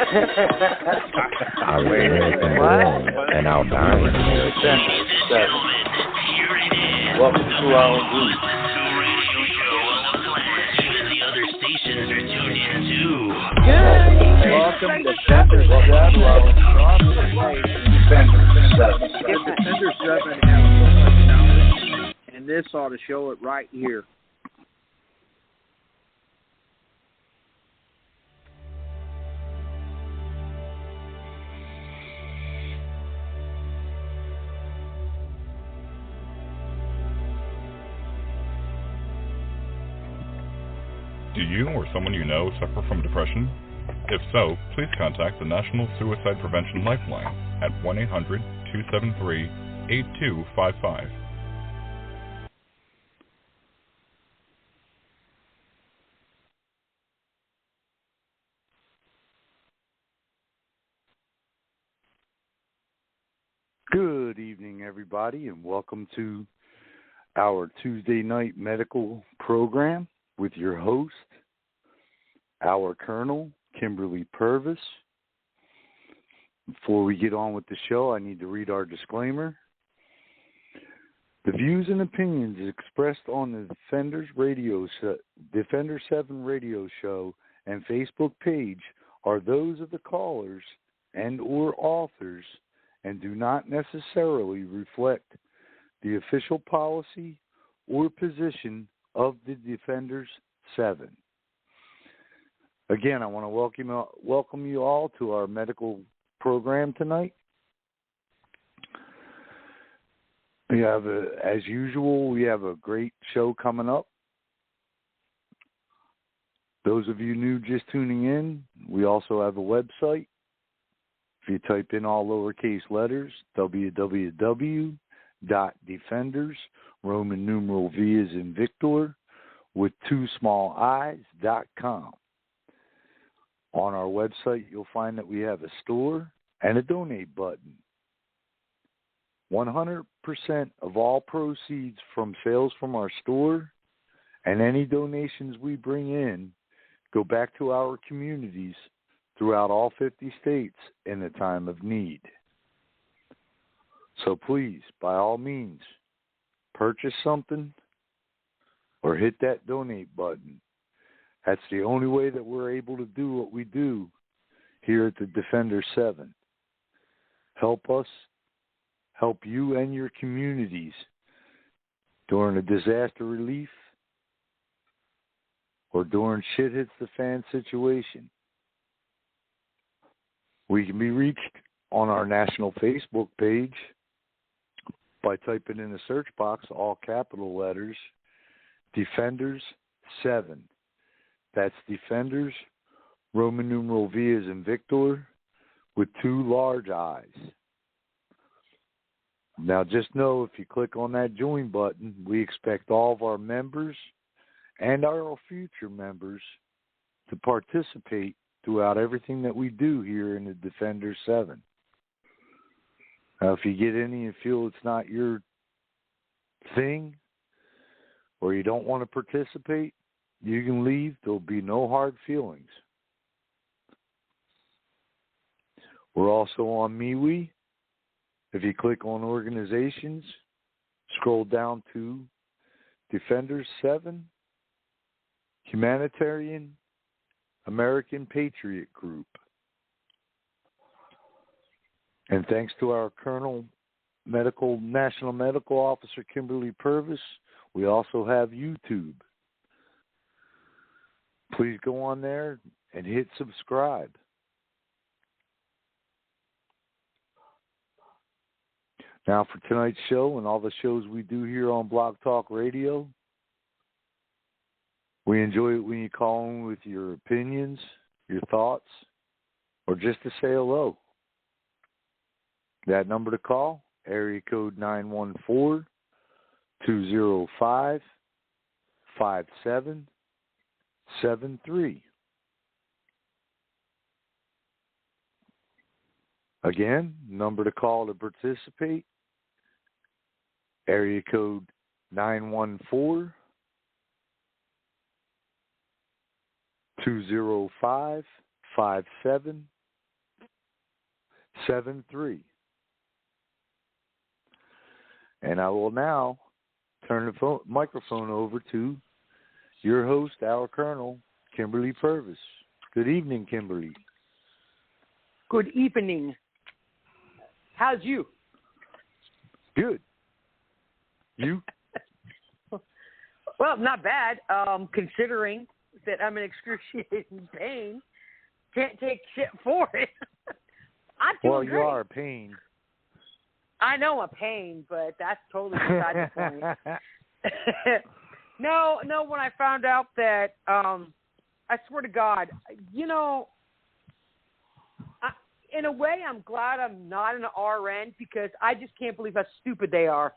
Our American born and our dying American. Welcome to our group. Welcome to Defenders 7. Defenders 7 has so much knowledge, and this ought to show it right here. Do you or someone you know suffer from depression? If so, please contact the National Suicide Prevention Lifeline at 1-800-273-8255. Good evening, everybody, and welcome to our Tuesday night medical program with your host, our Colonel Kimberly PURVIS. Before we get on with the show, I need to read our disclaimer. The views and opinions expressed on the Defenders 7 radio show and Facebook page are those of the callers and or authors and do not necessarily reflect the official policy or position of the Defenders 7. Again, I want to welcome you all to our medical program tonight. We have, as usual, we have a great show coming up. Those of you new just tuning in, we also have a website. If you type in all lowercase letters, www.defenders, Roman numeral V as in Victor, with 2 small i's.com. On our website, you'll find that we have a store and a donate button. 100% of all proceeds from sales from our store and any donations we bring in go back to our communities throughout all 50 states in a time of need. So please, by all means, purchase something or hit that donate button. That's the only way that we're able to do what we do here at the Defender 7. Help us, help you and your communities during a disaster relief or during shit hits the fan situation. We can be reached on our national Facebook page by typing in the search box, all capital letters, Defenders 7. That's Defenders, Roman numeral V as in Victor, with 2 large I's. Now just know if you click on that join button, we expect all of our members and our future members to participate throughout everything that we do here in the Defender 7. Now, if you get any and feel it's not your thing or you don't want to participate, you can leave. There'll be no hard feelings. We're also on MeWe. If you click on organizations, scroll down to Defenders 7, Humanitarian American Patriot Group. And thanks to our National Medical Officer Kimberly PURVIS, we also have YouTube. Please go on there and hit subscribe. Now for tonight's show and all the shows we do here on Blog Talk Radio, we enjoy it when you call in with your opinions, your thoughts, or just to say hello. That number to call, area code 914-205-5773. Again, number to call to participate, area code 914-205-5773. 8PM-10PM. And I will now turn the microphone over to your host, our Colonel, Kimberly Purvis. Good evening, Kimberly. Good evening. How's you? Good. You? Well, not bad, considering that I'm in excruciating pain. Can't take shit for it. I'm doing great. You are a pain. I know a pain, but that's totally beside the point. No, when I found out that, I swear to God, in a way I'm glad I'm not an RN because I just can't believe how stupid they are.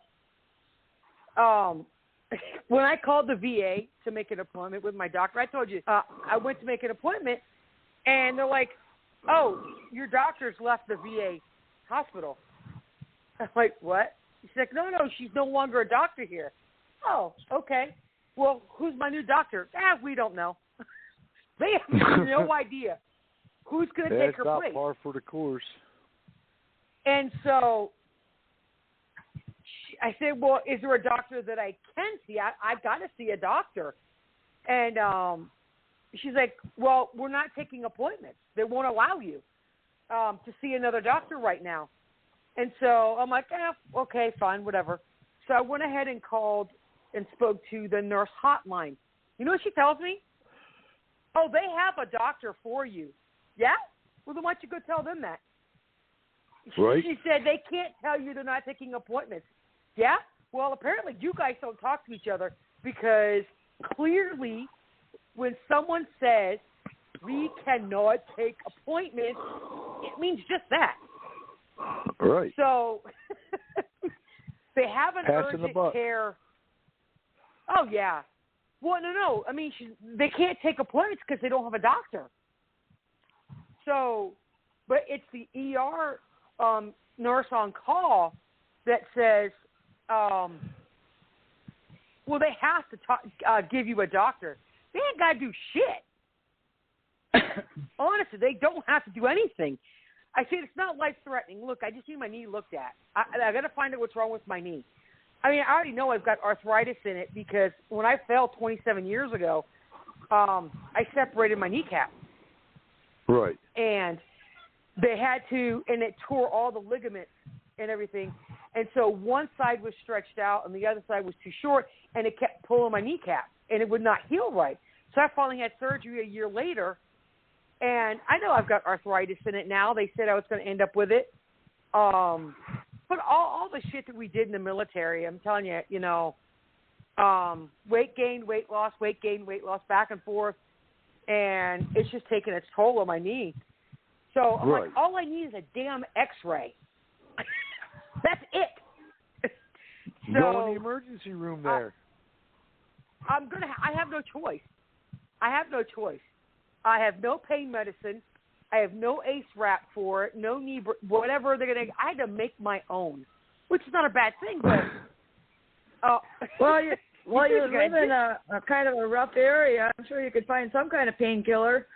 When I called the VA to make an appointment with my doctor, I told you, I went to make an appointment, and they're like, oh, your doctor's left the VA hospital. I'm like, what? She's like, no, she's no longer a doctor here. Oh, okay. Well, who's my new doctor? We don't know. They have no idea who's going to take her place. That's not par for the course. And so I said, well, is there a doctor that I can see? I've got to see a doctor. And she's like, well, we're not taking appointments. They won't allow you to see another doctor right now. And so I'm like, okay, fine, whatever. So I went ahead and called and spoke to the nurse hotline. You know what she tells me? Oh, they have a doctor for you. Yeah? Well, then why don't you go tell them that? Right. She said they can't tell you they're not taking appointments. Yeah? Well, apparently you guys don't talk to each other because clearly when someone says we cannot take appointments, it means just that. Right. So they have an Passing urgent care. Oh, yeah. Well, no. I mean, they can't take appointments because they don't have a doctor. So, but it's the ER nurse on call that says, well, they have to give you a doctor. They ain't got to do shit. Honestly, they don't have to do anything. I said, it's not life-threatening. Look, I just need my knee looked at. I got to find out what's wrong with my knee. I mean, I already know I've got arthritis in it because when I fell 27 years ago, I separated my kneecap. Right. And they had to, and it tore all the ligaments and everything. And so one side was stretched out and the other side was too short, and it kept pulling my kneecap, and it would not heal right. So I finally had surgery a year later, and I know I've got arthritis in it now. They said I was going to end up with it. But all the shit that we did in the military, I'm telling you, weight gain, weight loss, back and forth, and it's just taking its toll on my knee. So I'm like, all I need is a damn X-ray. That's it. So, go in the emergency room there. I have no choice. I have no pain medicine. I have no ACE wrap for it, no knee, whatever they're going to. I had to make my own, which is not a bad thing, but. You live in a kind of a rough area. I'm sure you could find some kind of painkiller.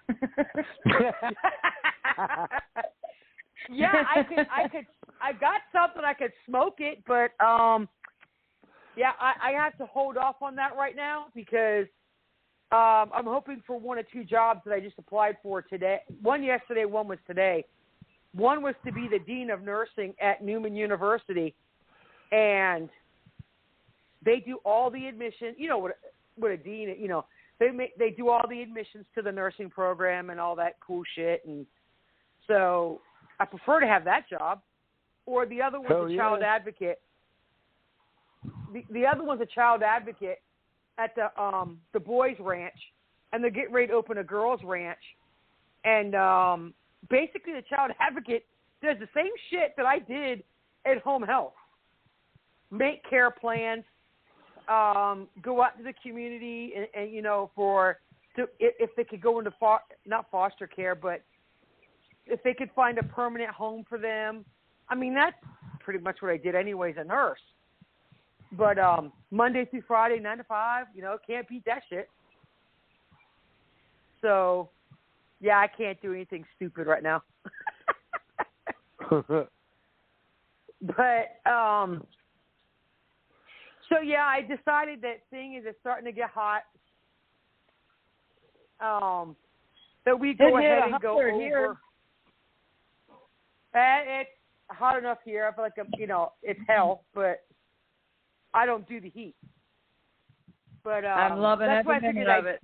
Yeah, I could. I got something. I could smoke it, but yeah, I have to hold off on that right now because I'm hoping for one or two jobs that I just applied for today. One yesterday, one was today. One was to be the dean of nursing at Newman University, and they do all the admissions. You know what a dean, they do all the admissions to the nursing program and all that cool shit. And so I prefer to have that job. Or the other one's a child advocate. The other one's a child advocate at the boys' ranch, and they're getting ready to open a girls' ranch. And basically the child advocate does the same shit that I did at home health. Make care plans, go out to the community, and if they could go into not foster care, but if they could find a permanent home for them. I mean, that's pretty much what I did anyway as a nurse. But Monday through Friday, 9 to 5, can't beat that shit. So, yeah, I can't do anything stupid right now. But so yeah, I decided that seeing as it's starting to get hot, that we go ahead and go over. Here. It's hot enough here. I feel like it's hell, but I don't do the heat. But I'm loving every minute of it.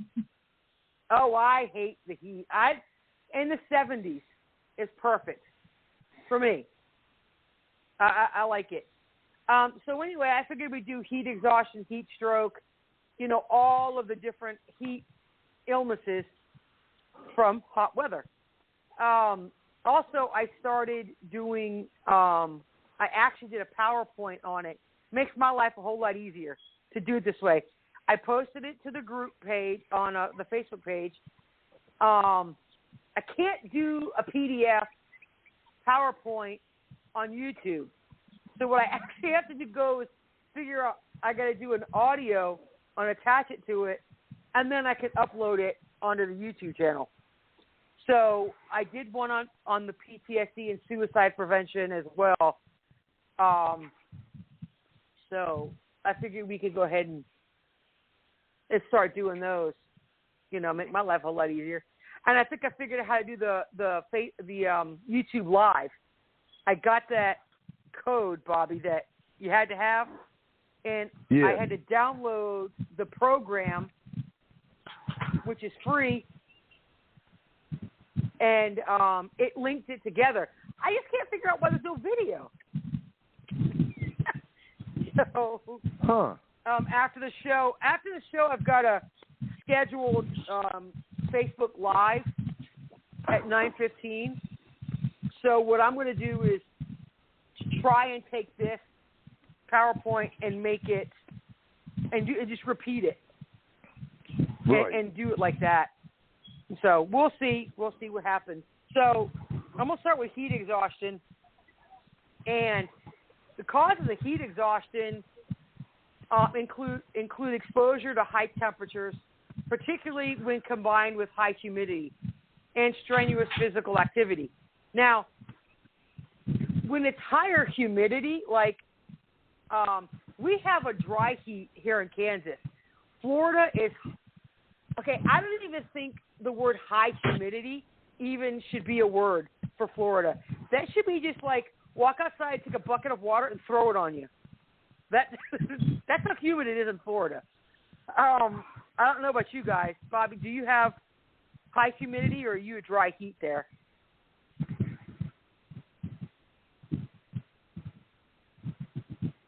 Oh, I hate the heat. In the 70s is perfect for me. I like it. So anyway, I figured we'd do heat exhaustion, heat stroke, all of the different heat illnesses from hot weather. Also, I started doing, I actually did a PowerPoint on it. Makes my life a whole lot easier to do it this way. I posted it to the group page on the Facebook page. I can't do a PDF PowerPoint on YouTube. So what I actually have to go is figure out, I got to do an audio and attach it to it, and then I can upload it onto the YouTube channel. So I did one on the PTSD and suicide prevention as well. So I figured we could go ahead and start doing those, make my life a lot easier. And I think I figured out how to do the YouTube Live. I got that code, Bobby, that you had to have, and I had to download the program, which is free, and it linked it together. I just can't figure out why there's no video. So, after the show, I've got a scheduled Facebook Live at 9:15. So what I'm going to do is try and take this PowerPoint and make it, and just repeat it, and do it like that. So we'll see what happens. So I'm going to start with heat exhaustion, and the cause of the heat exhaustion include exposure to high temperatures, particularly when combined with high humidity and strenuous physical activity. Now, when it's higher humidity, like we have a dry heat here in Kansas. Florida is okay. I don't even think the word high humidity even should be a word for Florida. That should be just like walk outside, take a bucket of water, and throw it on you. That's how humid it is in Florida. I don't know about you guys. Bobby, do you have high humidity, or are you a dry heat there?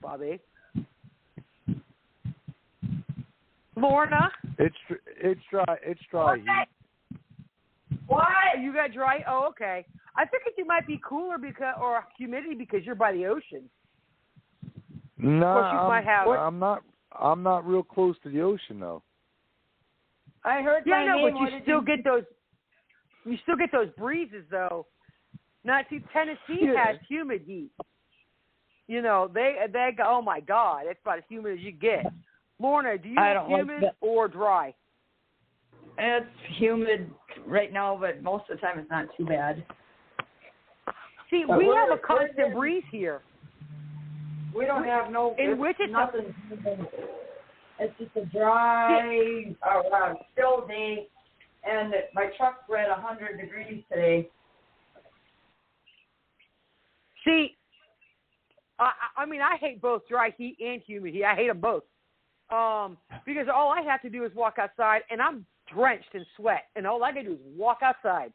Bobby? Lorna? It's dry heat. What? You got dry? Oh, okay. I figured you might be cooler or humidity because you're by the ocean. No, I'm not real close to the ocean though. I heard my name. Yeah, but you still get those breezes though. Now, see, Tennessee has humid heat. They go, oh my God, it's about as humid as you get. Lorna, do you have humid or dry? It's humid right now, but most of the time it's not too bad. See, we have a constant breeze here. We don't have no. In which it's nothing. It's just a dry, still day, and my truck read 100 degrees today. See, I mean, I hate both dry heat and humid heat. I hate them both. Because all I have to do is walk outside, and I'm drenched in sweat, and all I can do is walk outside.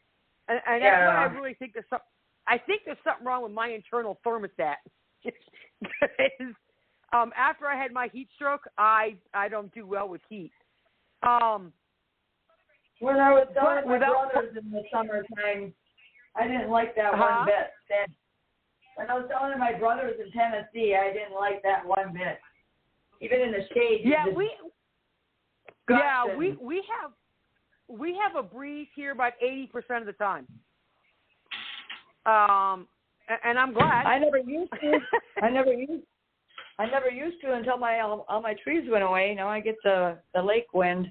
And that's why I really think there's something wrong with my internal thermostat. After I had my heat stroke, I don't do well with heat. When I was telling my brothers in the summertime, I didn't like that one bit. When I was telling my brothers in Tennessee, I didn't like that one bit. Even in the shade. Yeah, we have a breeze here about 80% of the time. And I'm glad. I never used to. I never used to until all my trees went away. Now I get the lake wind.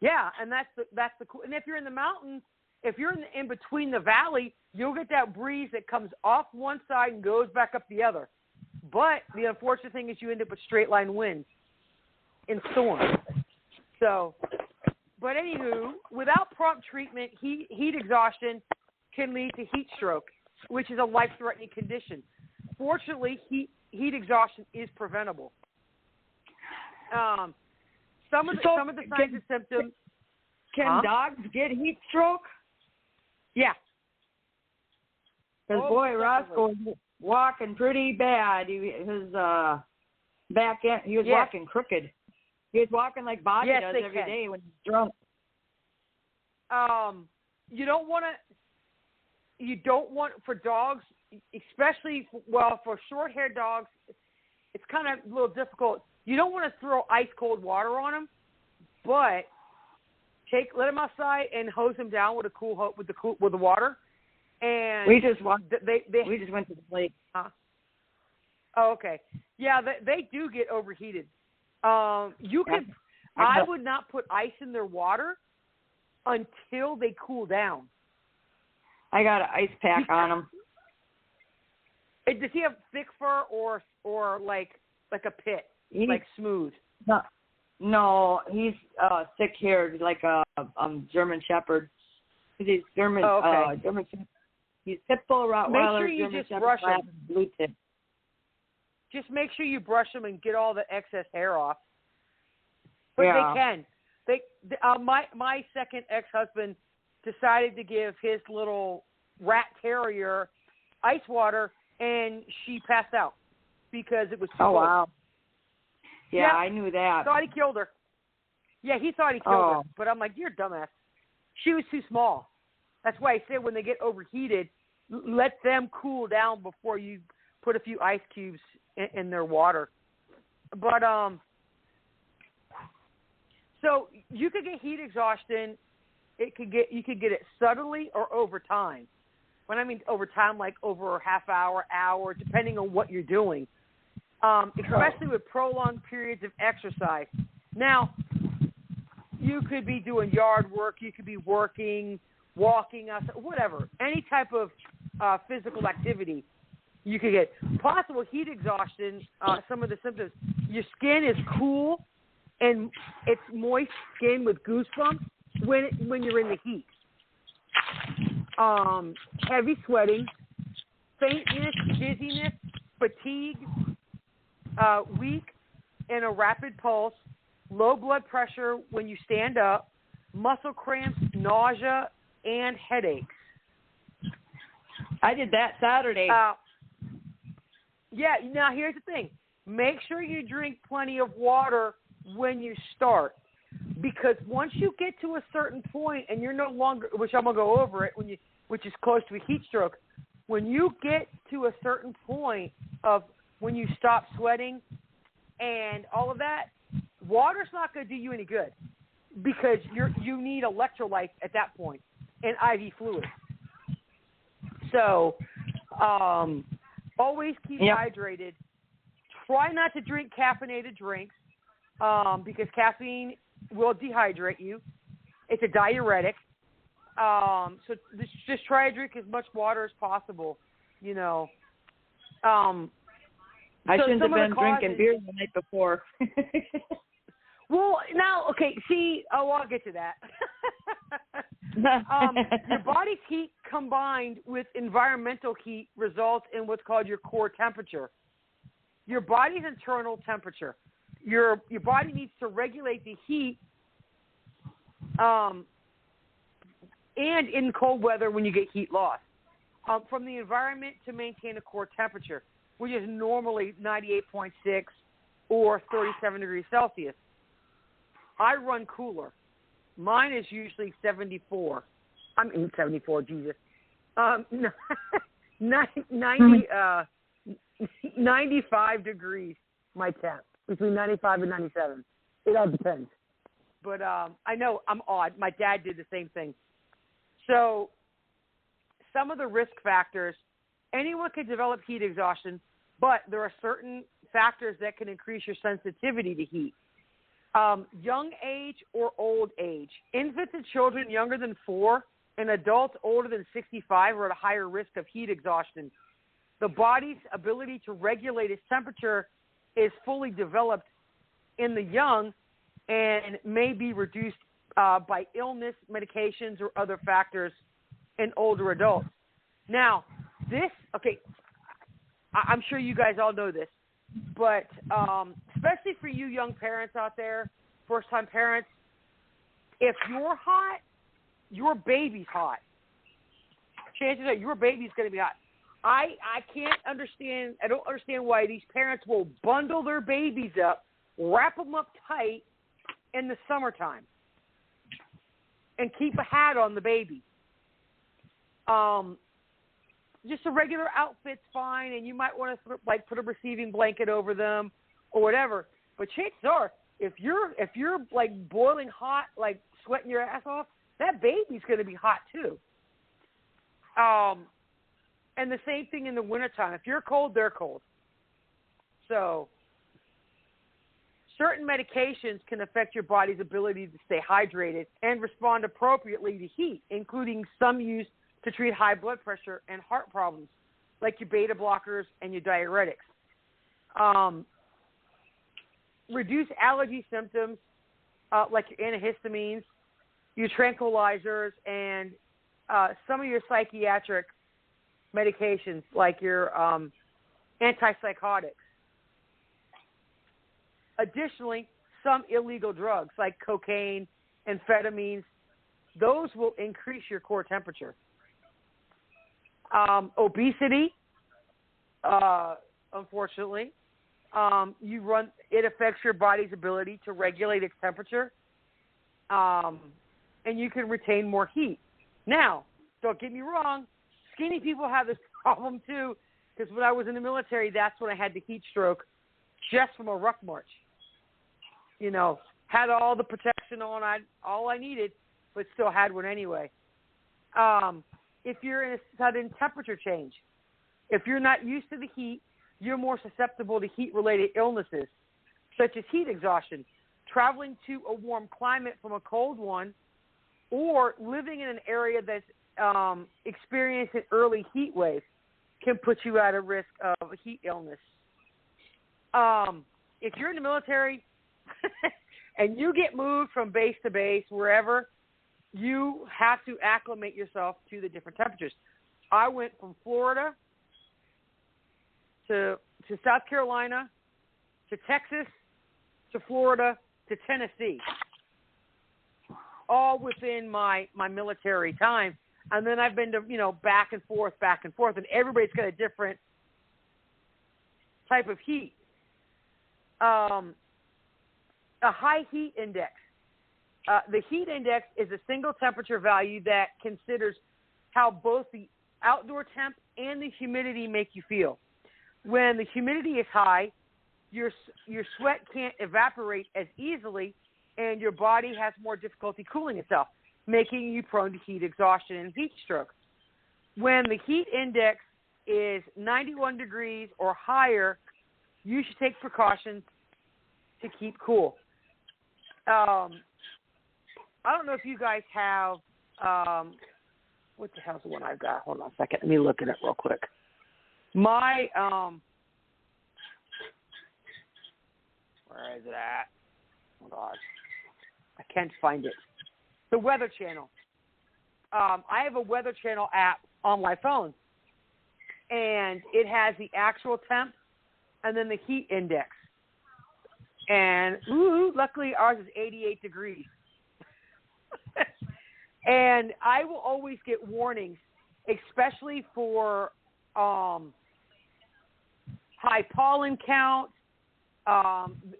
Yeah, and that's the cool. And if you're in the mountains, if you're in between the valley, you'll get that breeze that comes off one side and goes back up the other. But the unfortunate thing is you end up with straight line winds and storms. So, but anywho, without prompt treatment, heat exhaustion can lead to heat stroke, which is a life-threatening condition. Fortunately, heat exhaustion is preventable. Some of the signs and symptoms. Can dogs get heat stroke? Yeah. Because Roscoe was walking pretty bad. His back end, he was walking crooked. He was walking like Bobby does every day when he's drunk. You don't want for dogs, especially for short-haired dogs, it's kind of a little difficult. You don't want to throw ice cold water on them, but let them outside and hose them down with the water. And we just went to the lake. Huh? Oh, okay. Yeah, they do get overheated. I would not put ice in their water until they cool down. I got an ice pack on them. Does he have thick fur or like a pit, like smooth? No, he's thick-haired, like a German Shepherd. He's German. Oh, okay. German. He's Pitbull, Rottweiler, make sure you German just Shepherd, brush him. Blue tip. Just make sure you brush them and get all the excess hair off. But they can. My second ex-husband decided to give his little rat terrier ice water, and she passed out because it was too cold. Wow. Yeah, I knew that. Thought he killed her. Yeah, he thought he killed her. But I'm like, you're a dumbass. She was too small. That's why I said when they get overheated, let them cool down before you put a few ice cubes in their water. But so you could get heat exhaustion. You could get it suddenly or over time. When I mean over time, like over a half hour, depending on what you're doing. Especially with prolonged periods of exercise. Now, you could be doing yard work, you could be working, walking, whatever. Any type of physical activity, you could get possible heat exhaustion. Some of the symptoms: your skin is cool and it's moist skin with goosebumps when you're in the heat. Heavy sweating, faintness, dizziness, fatigue. Weak and a rapid pulse, low blood pressure when you stand up, muscle cramps, nausea, and headaches. I did that Saturday. Now here's the thing. Make sure you drink plenty of water when you start. Because once you get to a certain point and you're no longer, which I'm going to go over it, which is close to a heat stroke, when you get to a certain point of when you stop sweating and all of that, water's not going to do you any good because you need electrolytes at that point and IV fluid. So always keep hydrated. Try not to drink caffeinated drinks because caffeine will dehydrate you. It's a diuretic. So just try to drink as much water as possible, I shouldn't have been drinking beer the night before. Well, now, okay, see, I'll get to that. Your body's heat combined with environmental heat results in what's called your core temperature. Your body's internal temperature. Your body needs to regulate the heat and in cold weather when you get heat loss from the environment to maintain a core temperature, which is normally 98.6 or 37 degrees Celsius. I run cooler. Mine is usually 74. Jesus. 95 degrees, my temp, between 95 and 97. It all depends. But I know I'm odd. My dad did the same thing. So some of the risk factors, anyone can develop heat exhaustion, but there are certain factors that can increase your sensitivity to heat. Young age or old age. Infants and children younger than 4 and adults older than 65 are at a higher risk of heat exhaustion. The body's ability to regulate its temperature is fully developed in the young and may be reduced by illness, medications, or other factors in older adults. Now, I'm sure you guys all know this, but especially for you young parents out there, first-time parents, if you're hot, your baby's hot. Chances are your baby's going to be hot. I don't understand why these parents will bundle their babies up, wrap them up tight in the summertime, and keep a hat on the baby. Just a regular outfit's fine, and you might want to put a receiving blanket over them or whatever. But chances are, if you're like boiling hot, like sweating your ass off, that baby's going to be hot too. And the same thing in the wintertime. If you're cold, they're cold. So certain medications can affect your body's ability to stay hydrated and respond appropriately to heat, including some used to treat high blood pressure and heart problems, like your beta blockers and your diuretics. Reduce allergy symptoms, like your antihistamines, your tranquilizers, and some of your psychiatric medications, like your antipsychotics. Additionally, some illegal drugs like cocaine, amphetamines, those will increase your core temperature. Obesity, unfortunately, it affects your body's ability to regulate its temperature, and you can retain more heat. Now, don't get me wrong, skinny people have this problem too, because when I was in the military, that's when I had the heat stroke just from a ruck march. You know, had all the protection on, all I needed, but still had one anyway. If you're in a sudden temperature change, if you're not used to the heat, you're more susceptible to heat-related illnesses, such as heat exhaustion. Traveling to a warm climate from a cold one, or living in an area that's experiencing early heat waves can put you at a risk of a heat illness. If you're in the military and you get moved from base to base, wherever, you have to acclimate yourself to the different temperatures. I went from Florida to South Carolina to Texas to Florida to Tennessee, all within my military time. And then I've been to, back and forth, and everybody's got a different type of heat. A high heat index. The heat index is a single temperature value that considers how both the outdoor temp and the humidity make you feel. When the humidity is high, your sweat can't evaporate as easily, and your body has more difficulty cooling itself, making you prone to heat exhaustion and heat stroke. When the heat index is 91 degrees or higher, you should take precautions to keep cool. I don't know if you guys have, what the hell's the one I've got? Hold on a second. Let me look at it real quick. My, where is it at? Oh, God. I can't find it. The Weather Channel. I have a Weather Channel app on my phone, and it has the actual temp and then the heat index. And, luckily ours is 88 degrees. And I will always get warnings, especially for high pollen count.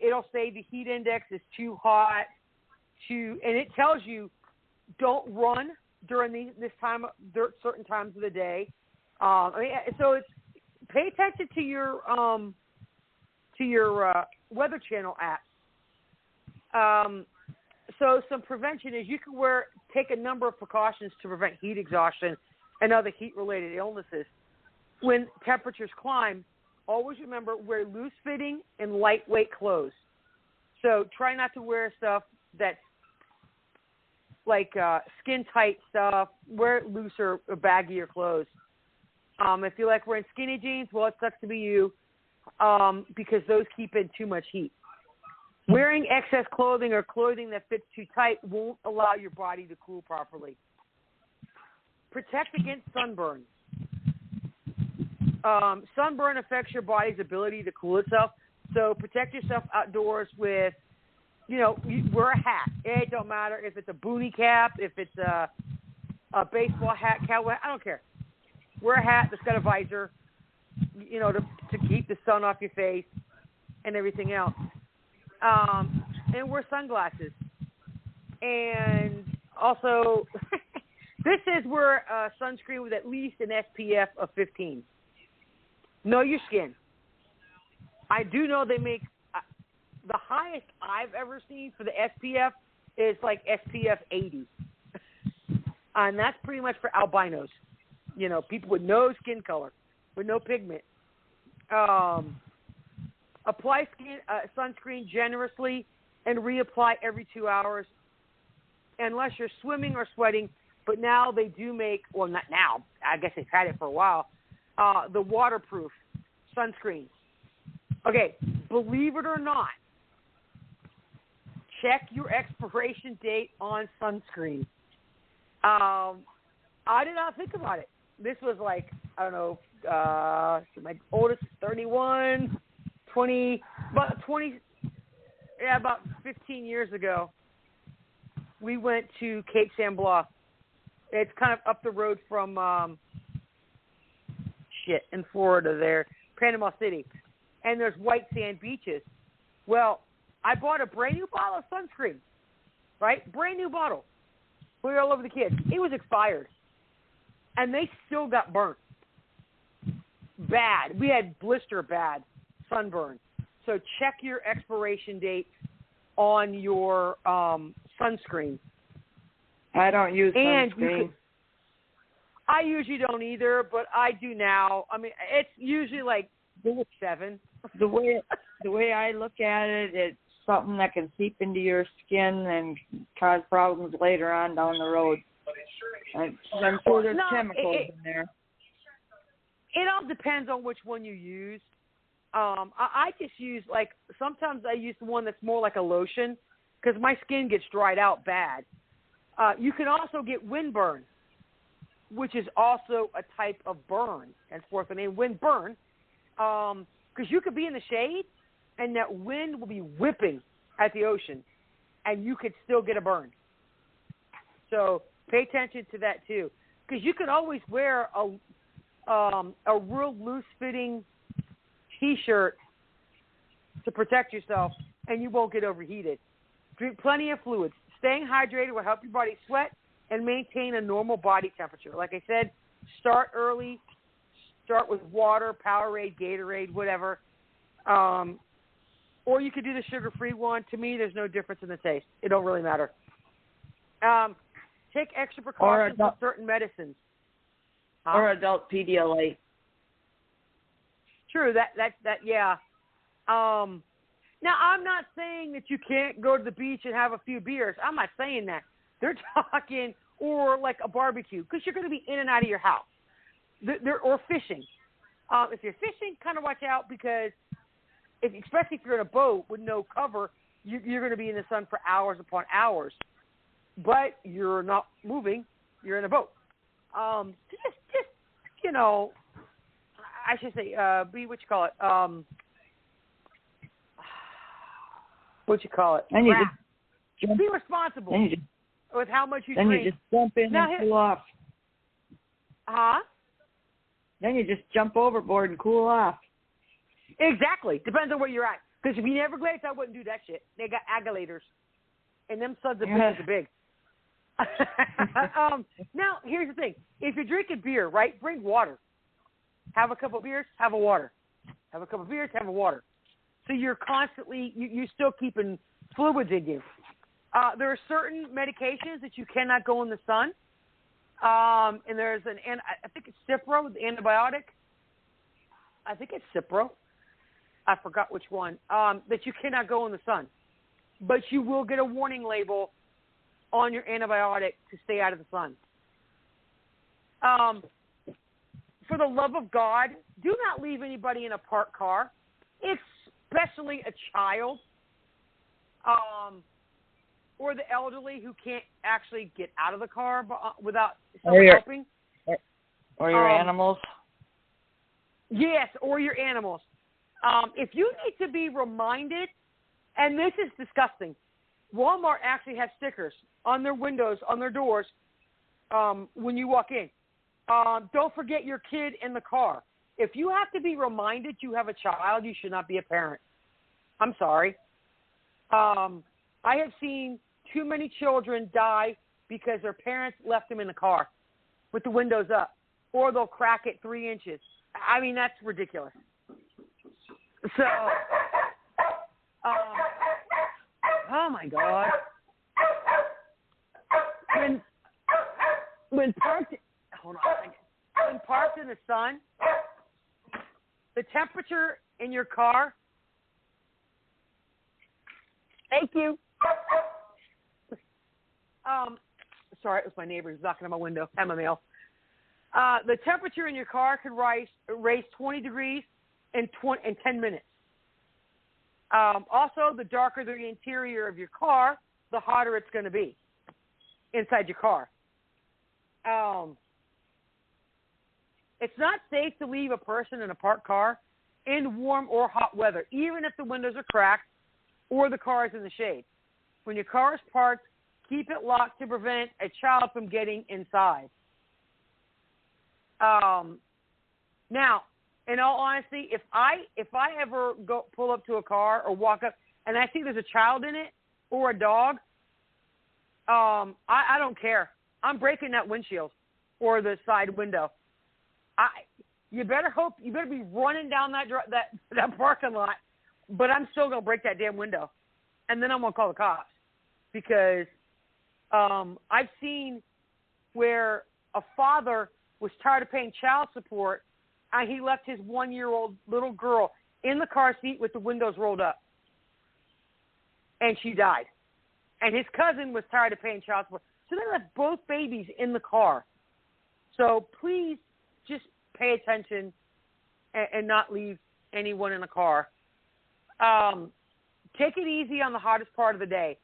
It'll say the heat index is too hot, and it tells you don't run during this time, certain times of the day. So it's pay attention to your Weather Channel app. So some prevention is you can take a number of precautions to prevent heat exhaustion and other heat-related illnesses. When temperatures climb, always remember wear loose-fitting and lightweight clothes. So try not to wear stuff that's like skin tight stuff. Wear looser or baggier clothes. If you like wearing skinny jeans, well, it sucks to be you, because those keep in too much heat. Wearing excess clothing or clothing that fits too tight won't allow your body to cool properly. Protect against sunburn. Sunburn affects your body's ability to cool itself, so protect yourself outdoors with, you wear a hat. It don't matter if it's a boonie cap, if it's a baseball hat, cowboy, I don't care. Wear a hat that's got a visor, to keep the sun off your face and everything else. And wear sunglasses. And also, this is wear sunscreen with at least an SPF of 15. Know your skin. I do know they make the highest I've ever seen for the SPF is like SPF 80. And that's pretty much for albinos. People with no skin color, with no pigment. Apply sunscreen generously and reapply every 2 hours unless you're swimming or sweating. But now they do make, well, not now, I guess they've had it for a while, the waterproof sunscreen. Okay, believe it or not, check your expiration date on sunscreen. I did not think about it. This was like, I don't know, my oldest is 31, 20, about 15 years ago, we went to Cape San Blas. It's kind of up the road from, in Florida there, Panama City. And there's white sand beaches. Well, I bought a brand new bottle of sunscreen, right? Brand new bottle. We were all over the kids. It was expired. And they still got burnt. Bad. We had blister bad sunburn. So check your expiration date on your sunscreen. I don't use sunscreen. I usually don't either, but I do now. I mean, it's usually like 7. The way I look at it, it's something that can seep into your skin and cause problems later on down the road. I'm sure there's chemicals in there. It all depends on which one you use. I just use, like, sometimes I use the one that's more like a lotion because my skin gets dried out bad. You can also get windburn, which is also a type of burn. That's worth the name, windburn, because you could be in the shade and that wind will be whipping at the ocean, and you could still get a burn. So pay attention to that too, because you can always wear a real loose-fitting T-shirt to protect yourself, and you won't get overheated. Drink plenty of fluids. Staying hydrated will help your body sweat and maintain a normal body temperature. Like I said, start early. Start with water, Powerade, Gatorade, whatever. Or you could do the sugar-free one. To me, there's no difference in the taste. It don't really matter. Take extra precautions with certain medicines. Or adult Pedialyte. True, that yeah. Now, I'm not saying that you can't go to the beach and have a few beers. I'm not saying that. They're talking, or like a barbecue, because you're going to be in and out of your house. Or fishing. If you're fishing, kind of watch out, because especially if you're in a boat with no cover, you're going to be in the sun for hours upon hours. But you're not moving. You're in a boat. Just I should say, be what you call it. What you call it? Be responsible with how much you drink. Then you just jump in and cool off. Huh? Then you just jump overboard and cool off. Exactly. Depends on where you're at. Because if you never Everglades, I wouldn't do that shit. They got alligators. And them sons of bitches are big. Now, here's the thing. If you're drinking beer, right, bring water. Have a couple of beers, have a water. Have a couple of beers, have a water. So you're constantly, you're still keeping fluids in you. There are certain medications that you cannot go in the sun. And there's I think it's Cipro, the antibiotic. I think it's Cipro. I forgot which one. That you cannot go in the sun. But you will get a warning label on your antibiotic to stay out of the sun. For the love of God, do not leave anybody in a parked car, especially a child or the elderly who can't actually get out of the car without someone helping. Or your animals. Yes, or your animals. If you need to be reminded, and this is disgusting, Walmart actually has stickers on their windows, on their doors, when you walk in. Don't forget your kid in the car. If you have to be reminded you have a child, you should not be a parent. I'm sorry. I have seen too many children die because their parents left them in the car with the windows up, or they'll crack it 3 inches. I mean, that's ridiculous. So, oh my God. When parked, hold on a second. When parked in the sun, the temperature in your car. Thank you. Sorry, it was my neighbor who's knocking on my window. I'm a male. The temperature in your car could raise 20 degrees in 10 minutes. Also, the darker the interior of your car, the hotter it's going to be inside your car. It's not safe to leave a person in a parked car in warm or hot weather, even if the windows are cracked or the car is in the shade. When your car is parked, keep it locked to prevent a child from getting inside. Now, in all honesty, if I ever pull up to a car or walk up and I see there's a child in it or a dog, I don't care. I'm breaking that windshield or the side window. You better be running down that parking lot, but I'm still gonna break that damn window, and then I'm gonna call the cops because I've seen where a father was tired of paying child support, and he left his 1-year-old little girl in the car seat with the windows rolled up, and she died. And his cousin was tired of paying child support, so they left both babies in the car. So please just pay attention and not leave anyone in the car. Take it easy on the hottest part of the day.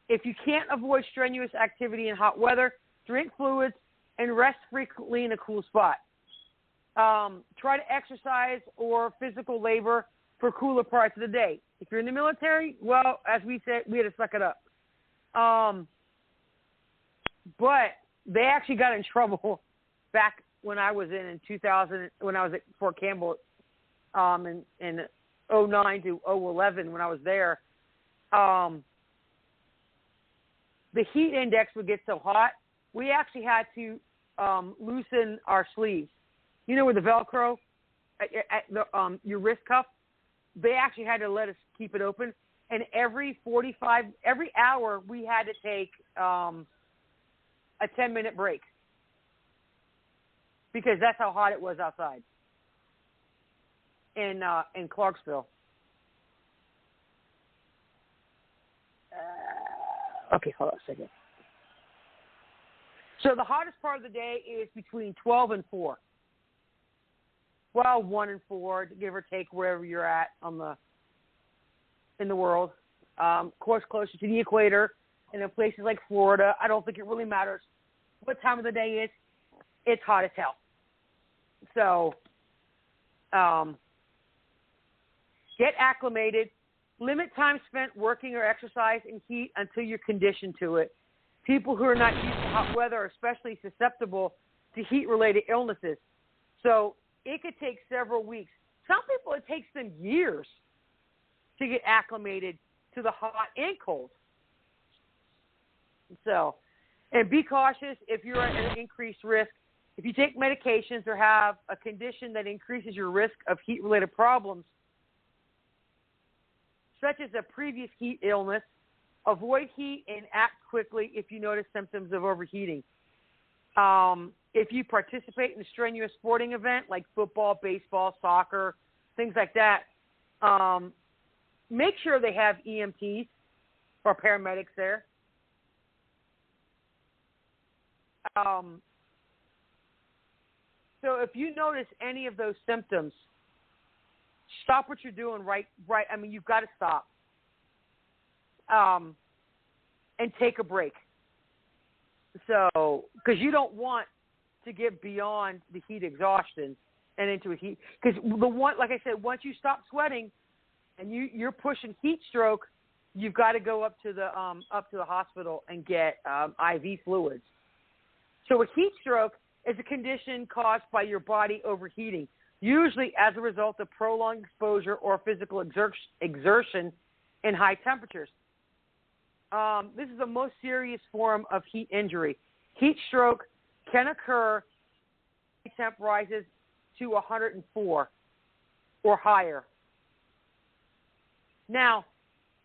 If you can't avoid strenuous activity in hot weather, drink fluids and rest frequently in a cool spot. Try to exercise or physical labor for cooler parts of the day. If you're in the military, well, as we said, we had to suck it up. But they actually got in trouble back when I was in 2000, when I was at Fort Campbell in 2009 to 2011 when I was there. The heat index would get so hot, we actually had to loosen our sleeves. You know, with the Velcro at your wrist cuff, they actually had to let us keep it open. And every hour, we had to take a 10-minute break because that's how hot it was outside in Clarksville. Okay, hold on a second. So the hottest part of the day is between 12 and 4. Well, 1 and 4, give or take, wherever you're at in the world. Of course, closer to the equator, and in places like Florida, I don't think it really matters what time of the day is. It's hot as hell. So, get acclimated. Limit time spent working or exercise in heat until you're conditioned to it. People who are not used to hot weather are especially susceptible to heat-related illnesses. So it could take several weeks. Some people, it takes them years to get acclimated to the hot and cold. So, and be cautious if you're at an increased risk. If you take medications or have a condition that increases your risk of heat-related problems, such as a previous heat illness, avoid heat and act quickly if you notice symptoms of overheating. If you participate in a strenuous sporting event like football, baseball, soccer, things like that, make sure they have EMTs or paramedics there. So if you notice any of those symptoms, stop what you're doing right. I mean, you've got to stop. And take a break. So, because you don't want to get beyond the heat exhaustion and into a heat. Because like I said, once you stop sweating and you're pushing heat stroke, you've got to go up to the hospital and get IV fluids. So a heat stroke is a condition caused by your body overheating, usually as a result of prolonged exposure or physical exertion in high temperatures. This is the most serious form of heat injury. Heat stroke can occur when temp rises to 104 or higher. Now,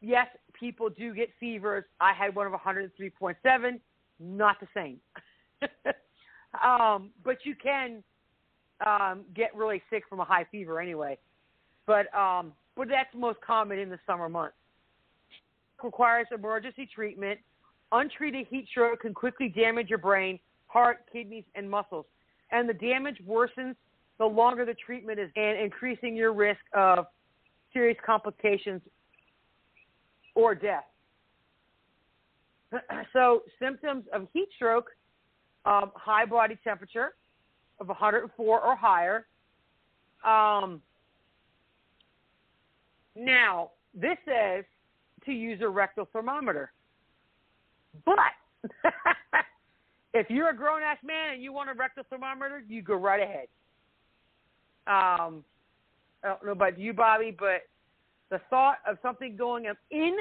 yes, people do get fevers. I had one of 103.7, not the same. But you can get really sick from a high fever anyway. But that's most common in the summer months. Requires emergency treatment. Untreated heat stroke can quickly damage your brain, heart, kidneys, and muscles. And the damage worsens the longer the treatment is, and increasing your risk of serious complications or death. So symptoms of heat stroke, high body temperature of 104 or higher. Now, this says to use a rectal thermometer. But if you're a grown-ass man and you want a rectal thermometer, you go right ahead. I don't know about you, Bobby, but the thought of something going up in,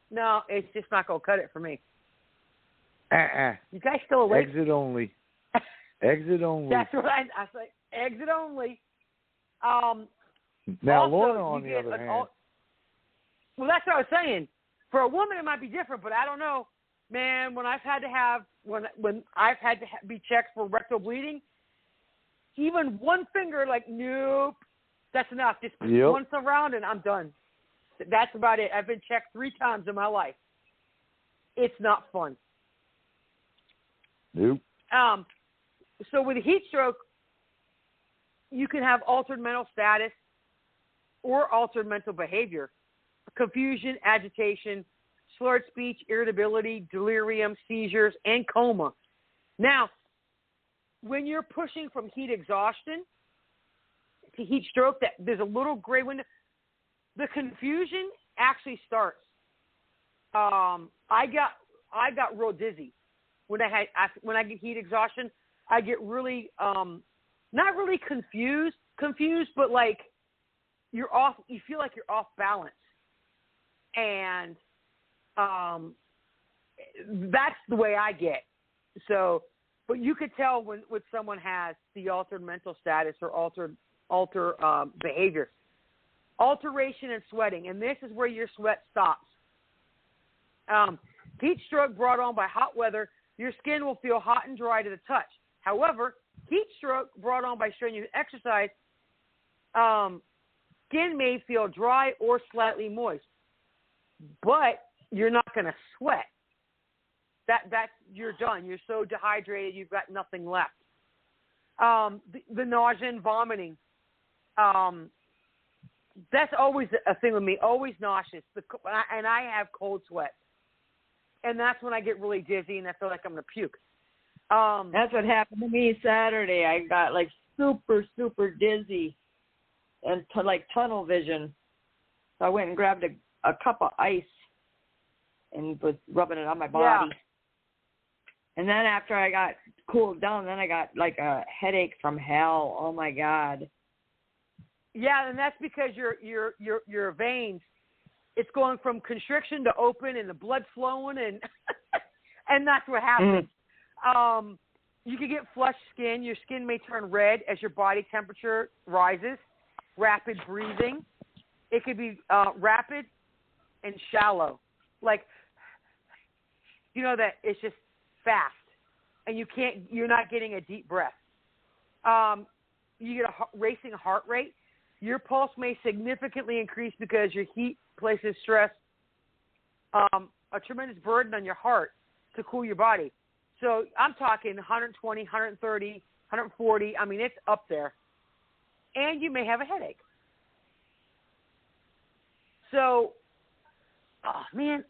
no, it's just not going to cut it for me. You guys still awake? Exit only. Exit only. That's what I say. Exit only. Now, also, Lorna, on the other hand. Well, that's what I was saying. For a woman, it might be different, but I don't know, man. When I've had to have be checked for rectal bleeding, even one finger, like, nope, that's enough. Just once around, and I'm done. That's about it. I've been checked 3 times in my life. It's not fun. Nope. So with heat stroke, you can have altered mental status or altered mental behavior, confusion, agitation, slurred speech, irritability, delirium, seizures, and coma. Now, when you're pushing from heat exhaustion to heat stroke, there's a little gray window. The confusion actually starts. I got real dizzy when I get heat exhaustion. I get really not really confused, but like you're off. You feel like you're off balance, and that's the way I get. So, but you could tell when someone has the altered mental status or altered behavior. Alteration in sweating, and this is where your sweat stops. Heat stroke brought on by hot weather, your skin will feel hot and dry to the touch. However, heat stroke brought on by strenuous exercise, skin may feel dry or slightly moist, but you're not going to sweat. That's you're done. You're so dehydrated, you've got nothing left. The nausea and vomiting. That's always a thing with me, always nauseous. And I have cold sweats. And that's when I get really dizzy and I feel like I'm going to puke. That's what happened to me Saturday. I got like super, super dizzy and like tunnel vision. So I went and grabbed a cup of ice and was rubbing it on my body. Yeah. And then after I got cooled down, then I got like a headache from hell. Oh, my God. Yeah, and that's because your veins, it's going from constriction to open and the blood flowing, and and that's what happens. You can get flushed skin. Your skin may turn red as your body temperature rises. Rapid breathing. It could be rapid and shallow. Like, you know that it's just fast, and you're not getting a deep breath. You get a racing heart rate. Your pulse may significantly increase because your heat places stress, a tremendous burden on your heart to cool your body. So I'm talking 120, 130, 140. I mean, it's up there. And you may have a headache. So, oh, man,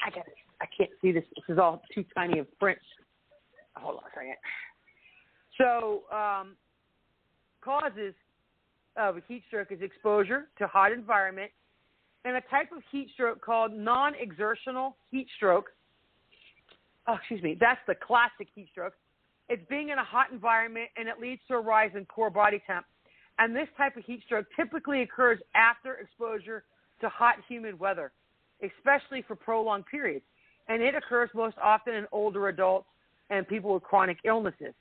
I can't see this. This is all too tiny of print. Hold on a second. So, causes of a heat stroke is exposure to hot environment and a type of heat stroke called non-exertional heat stroke. Oh, excuse me. That's the classic heat stroke. It's being in a hot environment, and it leads to a rise in core body temp. And this type of heat stroke typically occurs after exposure to hot, humid weather, especially for prolonged periods. And it occurs most often in older adults and people with chronic illnesses.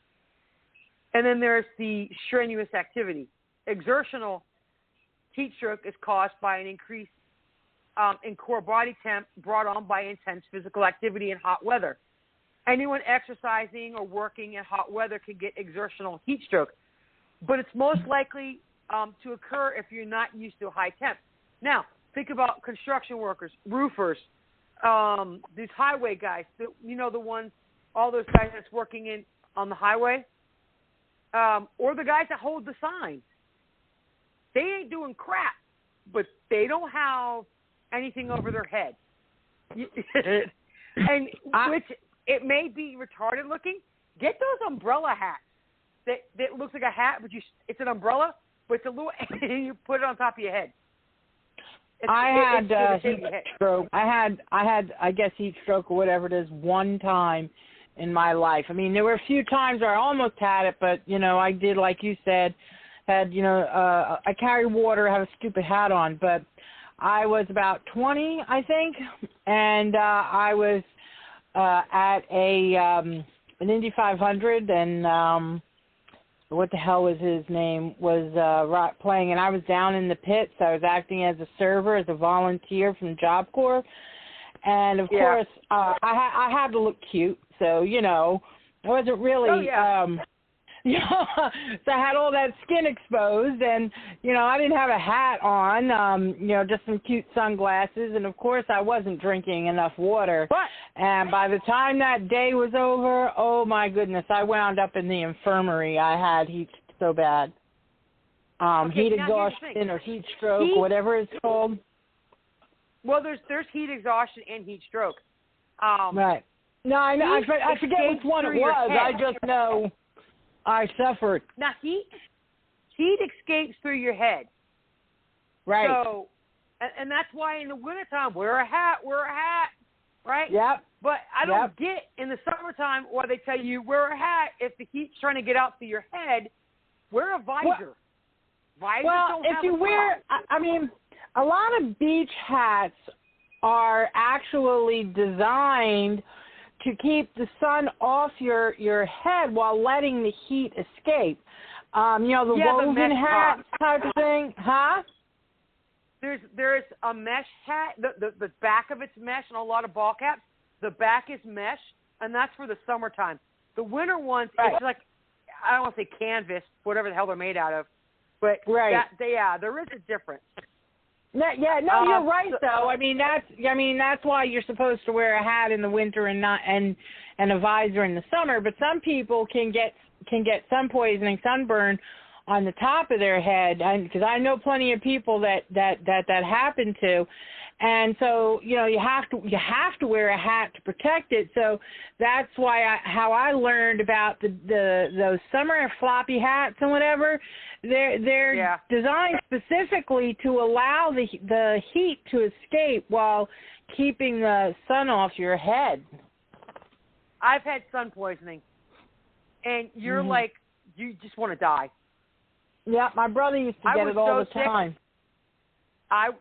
And then there's the strenuous activity. Exertional heat stroke is caused by an increase in core body temp brought on by intense physical activity in hot weather. Anyone exercising or working in hot weather can get exertional heat stroke, but it's most likely to occur if you're not used to a high temp. Now, think about construction workers, roofers, these highway guys, the ones, all those guys that's working on the highway, or the guys that hold the signs. They ain't doing crap, but they don't have anything over their head. And which it may be retarded looking. Get those umbrella hats that looks like a hat, but it's an umbrella, but it's a little, and you put it on top of your head. I had heat stroke. I had, I guess, heat stroke or whatever it is one time in my life. I mean, there were a few times where I almost had it, but, I did, like you said, I carry water, have a stupid hat on, but I was about 20, I think, and I was at an Indy 500, and what the hell was his name, was playing, and I was down in the pits. I was acting as a server, as a volunteer from Job Corps, and, of course, I had to look cute, so, I wasn't really... so I had all that skin exposed, and, I didn't have a hat on, just some cute sunglasses, and, of course, I wasn't drinking enough water. And by the time that day was over, oh, my goodness, I wound up in the infirmary. I had heat so bad. Heat exhaustion or heat stroke, whatever it's called. Well, there's heat exhaustion and heat stroke. Right. No, I know. I forget which one it was. I just know I suffered. Now, heat escapes through your head. Right. So, and that's why in the wintertime, wear a hat, right? Yep. But I don't get in the summertime why they tell you wear a hat if the heat's trying to get out through your head. Wear a visor. Visors don't have if you wear, I mean, a lot of beach hats are actually designed to keep the sun off your head while letting the heat escape. The woven hat type of thing. Huh? There's a mesh hat. The back of it's mesh, and a lot of ball caps. The back is mesh, and that's for the summertime. The winter ones, it's like, I don't want to say canvas, whatever the hell they're made out of. But there is a difference. No, you're right though. I mean that's why you're supposed to wear a hat in the winter and a visor in the summer. But some people can get sun poisoning, sunburn on the top of their head, because I know plenty of people that happen to. And so, you have to wear a hat to protect it. So that's why how I learned about those summer floppy hats and whatever. They're designed specifically to allow the heat to escape while keeping the sun off your head. I've had sun poisoning, and you're like, you just want to die. Yeah, my brother used to get it all the time.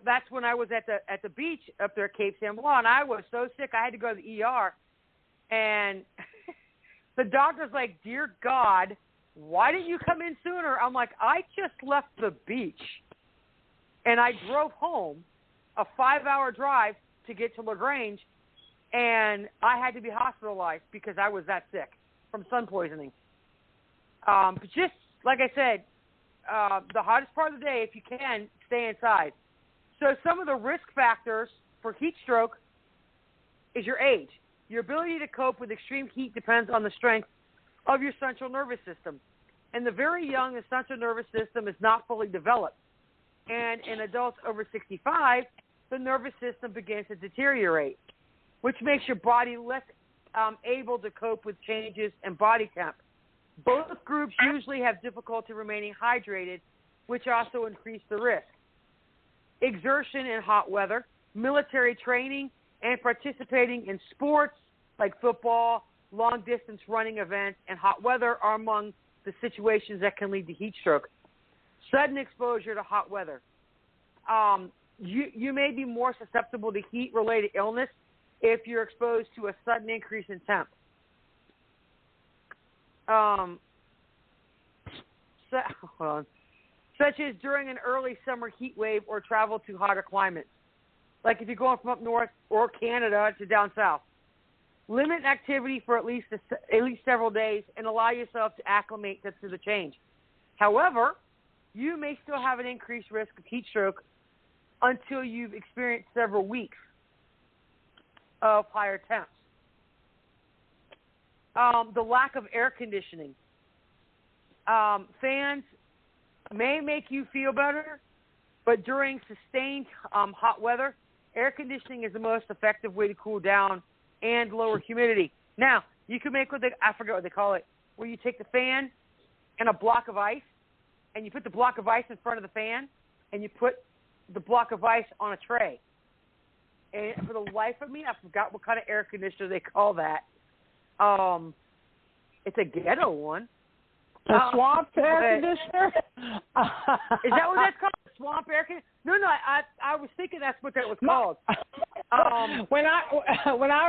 That's when I was at the beach up there at Cape San Blanc, and I was so sick I had to go to the ER. And the doctor's like, "Dear God, why didn't you come in sooner?" I'm like, "I just left the beach, and I drove home, a 5-hour drive to get to LaGrange, and I had to be hospitalized because I was that sick from sun poisoning." But just like I said, the hottest part of the day, if you can, stay inside. So some of the risk factors for heat stroke is your age. Your ability to cope with extreme heat depends on the strength of your central nervous system. In the very young, the central nervous system is not fully developed. And in adults over 65, the nervous system begins to deteriorate, which makes your body less able to cope with changes in body temp. Both groups usually have difficulty remaining hydrated, which also increase the risk. Exertion in hot weather, military training, and participating in sports like football, long-distance running events, and hot weather are among the situations that can lead to heat stroke. Sudden exposure to hot weather. You may be more susceptible to heat-related illness if you're exposed to a sudden increase in temp. Such as during an early summer heat wave or travel to hotter climates, like if you're going from up north or Canada to down south. Limit activity for at least several days and allow yourself to acclimate to the change. However, you may still have an increased risk of heat stroke until you've experienced several weeks of higher temps. The lack of air conditioning. Fans may make you feel better, but during sustained hot weather, air conditioning is the most effective way to cool down and lower humidity. Now, you can make I forget what they call it, where you take the fan and a block of ice, and you put the block of ice in front of the fan, and you put the block of ice on a tray. And for the life of me, I forgot what kind of air conditioner they call that. It's a ghetto one. A swamp air conditioner? Is that what that's called? Swamp air conditioner? No, I was thinking that's what that was called. When I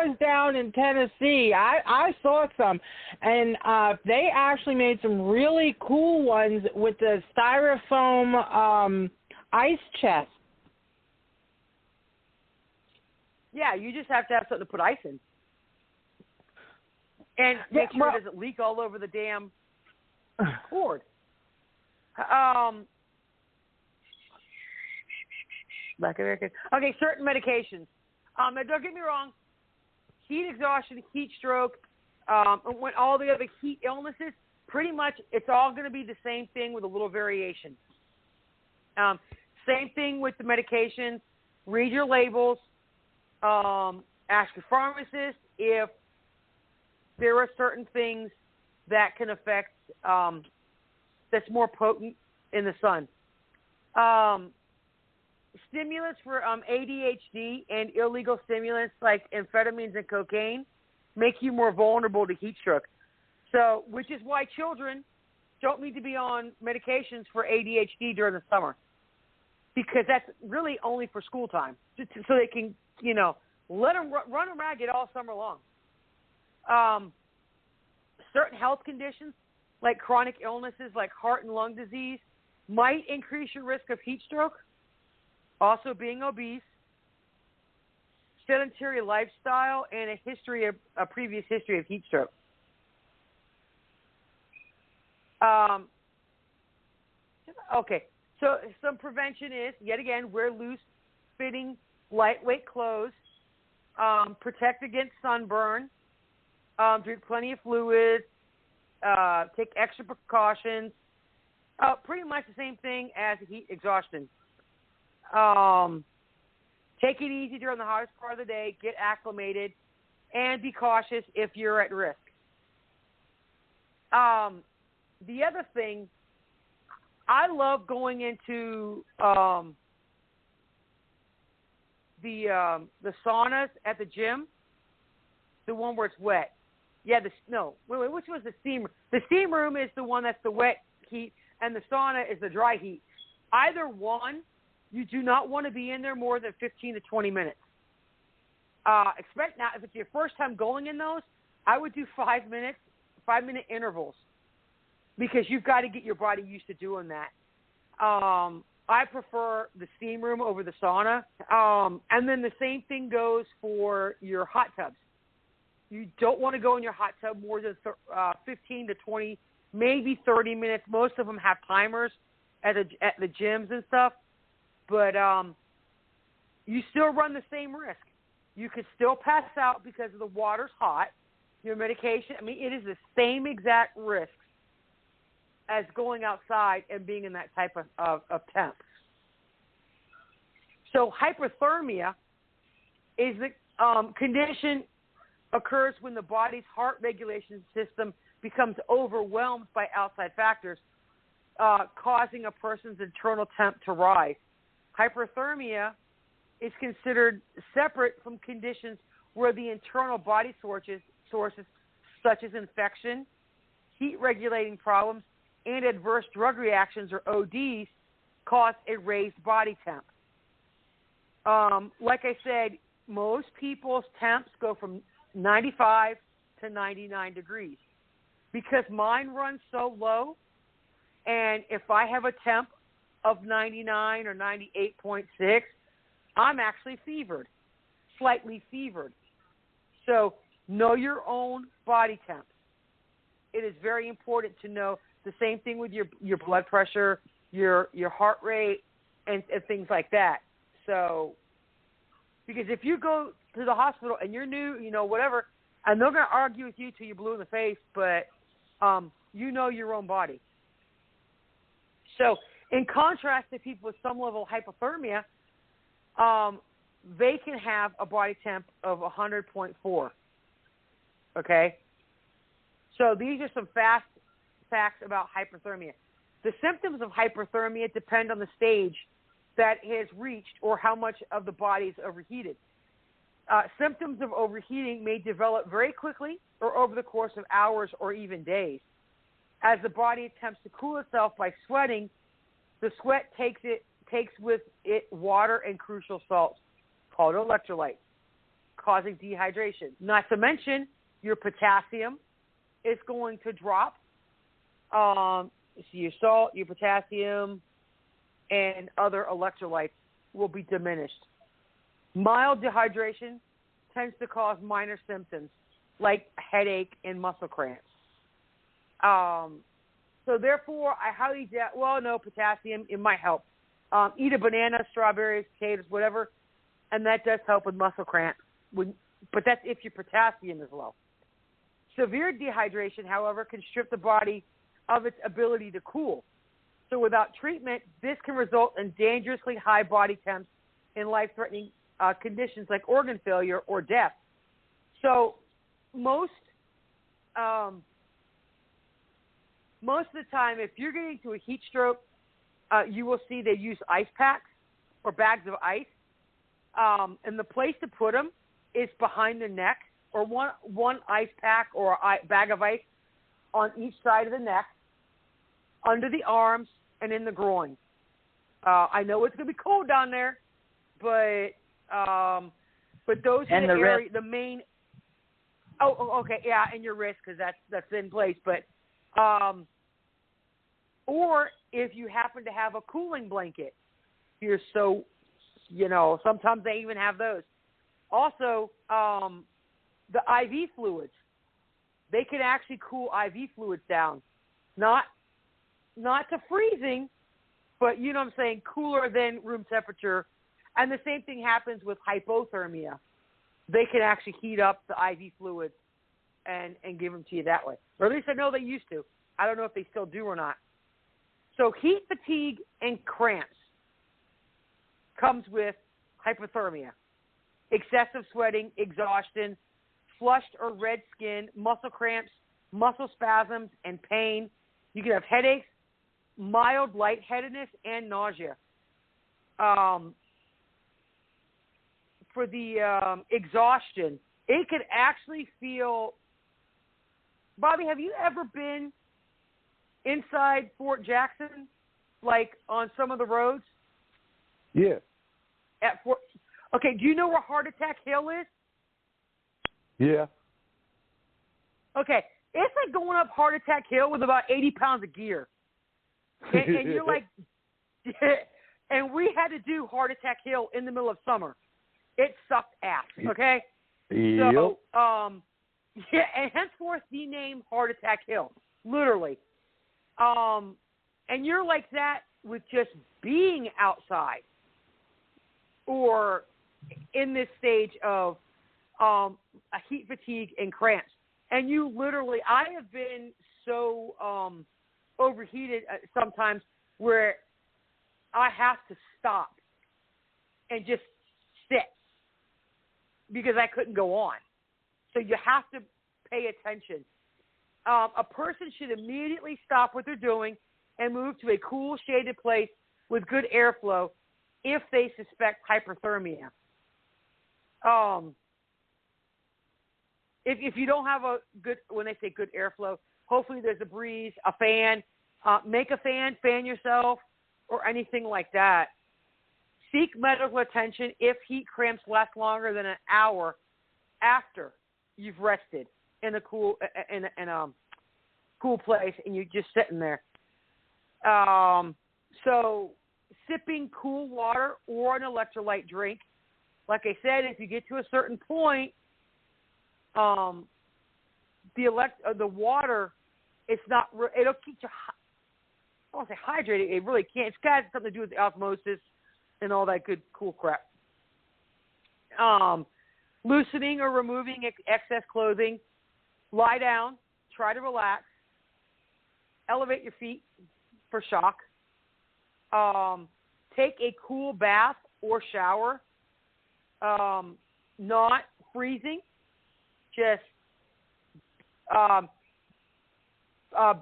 was down in Tennessee, I saw some, and they actually made some really cool ones with the styrofoam ice chest. Yeah, you just have to have something to put ice in. And make sure it doesn't leak all over the damn cord. Okay, certain medications. Now don't get me wrong. Heat exhaustion, heat stroke, when all the other heat illnesses, pretty much it's all going to be the same thing with a little variation. Same thing with the medications. Read your labels. Ask your pharmacist if there are certain things that can affect that's more potent in the sun. Stimulants for ADHD and illegal stimulants like amphetamines and cocaine make you more vulnerable to heat stroke. So, which is why children don't need to be on medications for ADHD during the summer, because that's really only for school time, so they can, let them run them ragged all summer long. Certain health conditions like chronic illnesses like heart and lung disease might increase your risk of heat stroke. Also, being obese, sedentary lifestyle, and a previous history of heat stroke. Okay, so some prevention is, yet again, wear loose-fitting, lightweight clothes, protect against sunburn, drink plenty of fluids, take extra precautions, pretty much the same thing as heat exhaustion. Take it easy during the hottest part of the day, get acclimated, and be cautious if you're at risk. The other thing, I love going into the saunas at the gym, the one where it's wet. Yeah, which was the steam room? The steam room is the one that's the wet heat, and the sauna is the dry heat. Either one, you do not want to be in there more than 15 to 20 minutes. Expect now, if it's your first time going in those, I would do 5-minute intervals, because you've got to get your body used to doing that. I prefer the steam room over the sauna. And then the same thing goes for your hot tubs. You don't want to go in your hot tub more than 15 to 20, maybe 30 minutes. Most of them have timers at the gyms and stuff. But you still run the same risk. You could still pass out because the water's hot. Your medication, I mean, it is the same exact risks as going outside and being in that type of temp. So hypothermia is the condition occurs when the body's heart regulation system becomes overwhelmed by outside factors, causing a person's internal temp to rise. Hyperthermia is considered separate from conditions where the internal body sources such as infection, heat-regulating problems, and adverse drug reactions, or ODs, cause a raised body temp. Like I said, most people's temps go from 95 to 99 degrees. Because mine runs so low, and if I have a temp of 99 or 98.6, I'm actually fevered, slightly fevered. So know your own body temp. It is very important to know the same thing with your blood pressure, your heart rate, and things like that. So, because if you go to the hospital and you're new, whatever, and they're going to argue with you till you're blue in the face, but you know your own body. So, in contrast to people with some level of hypothermia, they can have a body temp of 100.4. Okay? So, these are some fast facts about hyperthermia. The symptoms of hyperthermia depend on the stage that has reached or how much of the body is overheated. Symptoms of overheating may develop very quickly or over the course of hours or even days. As the body attempts to cool itself by sweating, the sweat takes with it water and crucial salts called electrolytes, causing dehydration. Not to mention your potassium is going to drop. So your salt, your potassium, and other electrolytes will be diminished. Mild dehydration tends to cause minor symptoms like headache and muscle cramps. So therefore, I highly potassium, it might help. Eat a banana, strawberries, potatoes, whatever, and that does help with muscle cramps. But that's if your potassium is low. Severe dehydration, however, can strip the body of its ability to cool. So without treatment, this can result in dangerously high body temps in life-threatening conditions like organ failure or death. So most of the time, if you're getting to a heat stroke, you will see they use ice packs or bags of ice. And the place to put them is behind the neck, or one ice pack or a bag of ice on each side of the neck, under the arms, and in the groin. I know it's going to be cold down there, but those are the area, the main. Oh, okay, yeah, and your wrist, because that's in place. But or if you happen to have a cooling blanket, you're so, sometimes they even have those. Also, the IV fluids, they can actually cool IV fluids down, not to freezing, but you know what I'm saying, cooler than room temperature. And the same thing happens with hypothermia. They can actually heat up the IV fluids and give them to you that way. Or at least I know they used to. I don't know if they still do or not. So heat, fatigue, and cramps comes with hypothermia. Excessive sweating, exhaustion, flushed or red skin, muscle cramps, muscle spasms, and pain. You can have headaches, mild lightheadedness, and nausea. For the exhaustion, it could actually feel... Bobby, have you ever been inside Fort Jackson, like on some of the roads? Yeah. Okay, do you know where Heart Attack Hill is? Yeah. Okay, it's like going up Heart Attack Hill with about 80 pounds of gear. And you're like, and we had to do Heart Attack Hill in the middle of summer. It sucked ass, okay? Yep. So, yeah, and henceforth the name Heart Attack Hill, literally. And you're like that with just being outside or in this stage of a heat fatigue and cramps. And you literally, I have been so overheated sometimes where I have to stop and just sit because I couldn't go on. So you have to pay attention. A person should immediately stop what they're doing and move to a cool, shaded place with good airflow if they suspect hyperthermia. If you don't have a good, when they say good airflow, hopefully there's a breeze, a fan. Make a fan yourself, or anything like that. Seek medical attention if heat cramps last longer than an hour after you've rested in a cool cool place and you're just sitting there. So sipping cool water or an electrolyte drink. Like I said, if you get to a certain point, the water, it'll keep you, I won't say hydrated, it really can't. It's got something to do with the osmosis and all that good cool crap. Loosening or removing excess clothing. Lie down. Try to relax. Elevate your feet for shock. Take a cool bath or shower. Not freezing. Just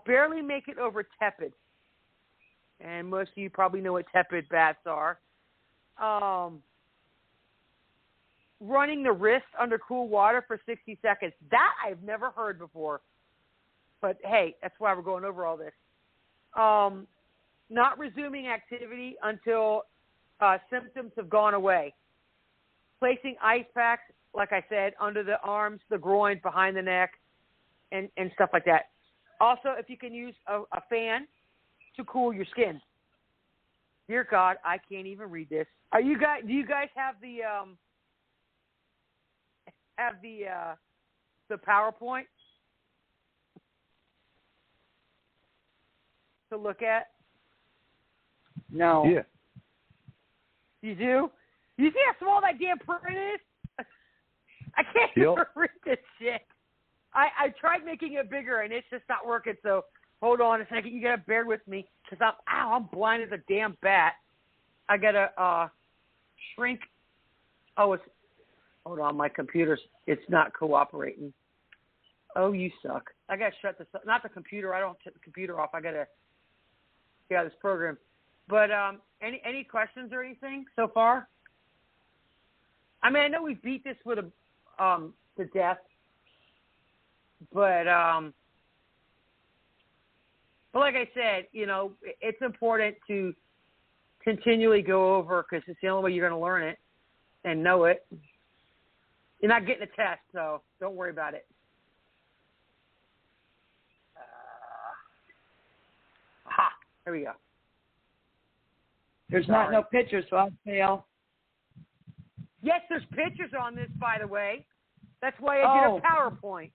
barely make it over tepid. And most of you probably know what tepid baths are. Running the wrist under cool water for 60 seconds. That I've never heard before. But, hey, that's why we're going over all this. Not resuming activity until symptoms have gone away. Placing ice packs, like I said, under the arms, the groin, behind the neck, and stuff like that. Also, if you can use a fan to cool your skin. Dear God, I can't even read this. Do you guys have the PowerPoint to look at? No. Yeah. You do? You see how small that damn print is? I can't even read this shit. I tried making it bigger, and it's just not working, so hold on a second. You got to bear with me, because I'm blind as a damn bat. I got to shrink. Hold on, my computer's, it's not cooperating. Oh, you suck. I got to shut this up. Not the computer. I don't shut the computer off. I got to get out of this program. But any questions or anything so far? I mean, I know we beat this with to death, but like I said, it's important to continually go over, because it's the only way you're going to learn it and know it. You're not getting a test, so don't worry about it. Here we go. There's not no pictures, so I'll fail. Yes, there's pictures on this, by the way. That's why I did a PowerPoint.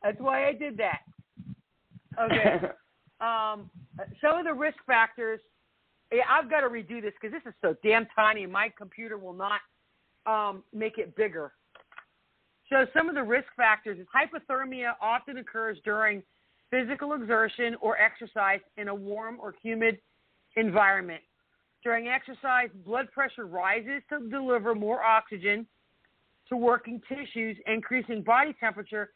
That's why I did that. Okay. Some of the risk factors. Yeah, I've got to redo this because this is so damn tiny, and my computer will not make it bigger. So some of the risk factors is hypothermia often occurs during physical exertion or exercise in a warm or humid environment. During exercise, blood pressure rises to deliver more oxygen to working tissues, increasing body temperature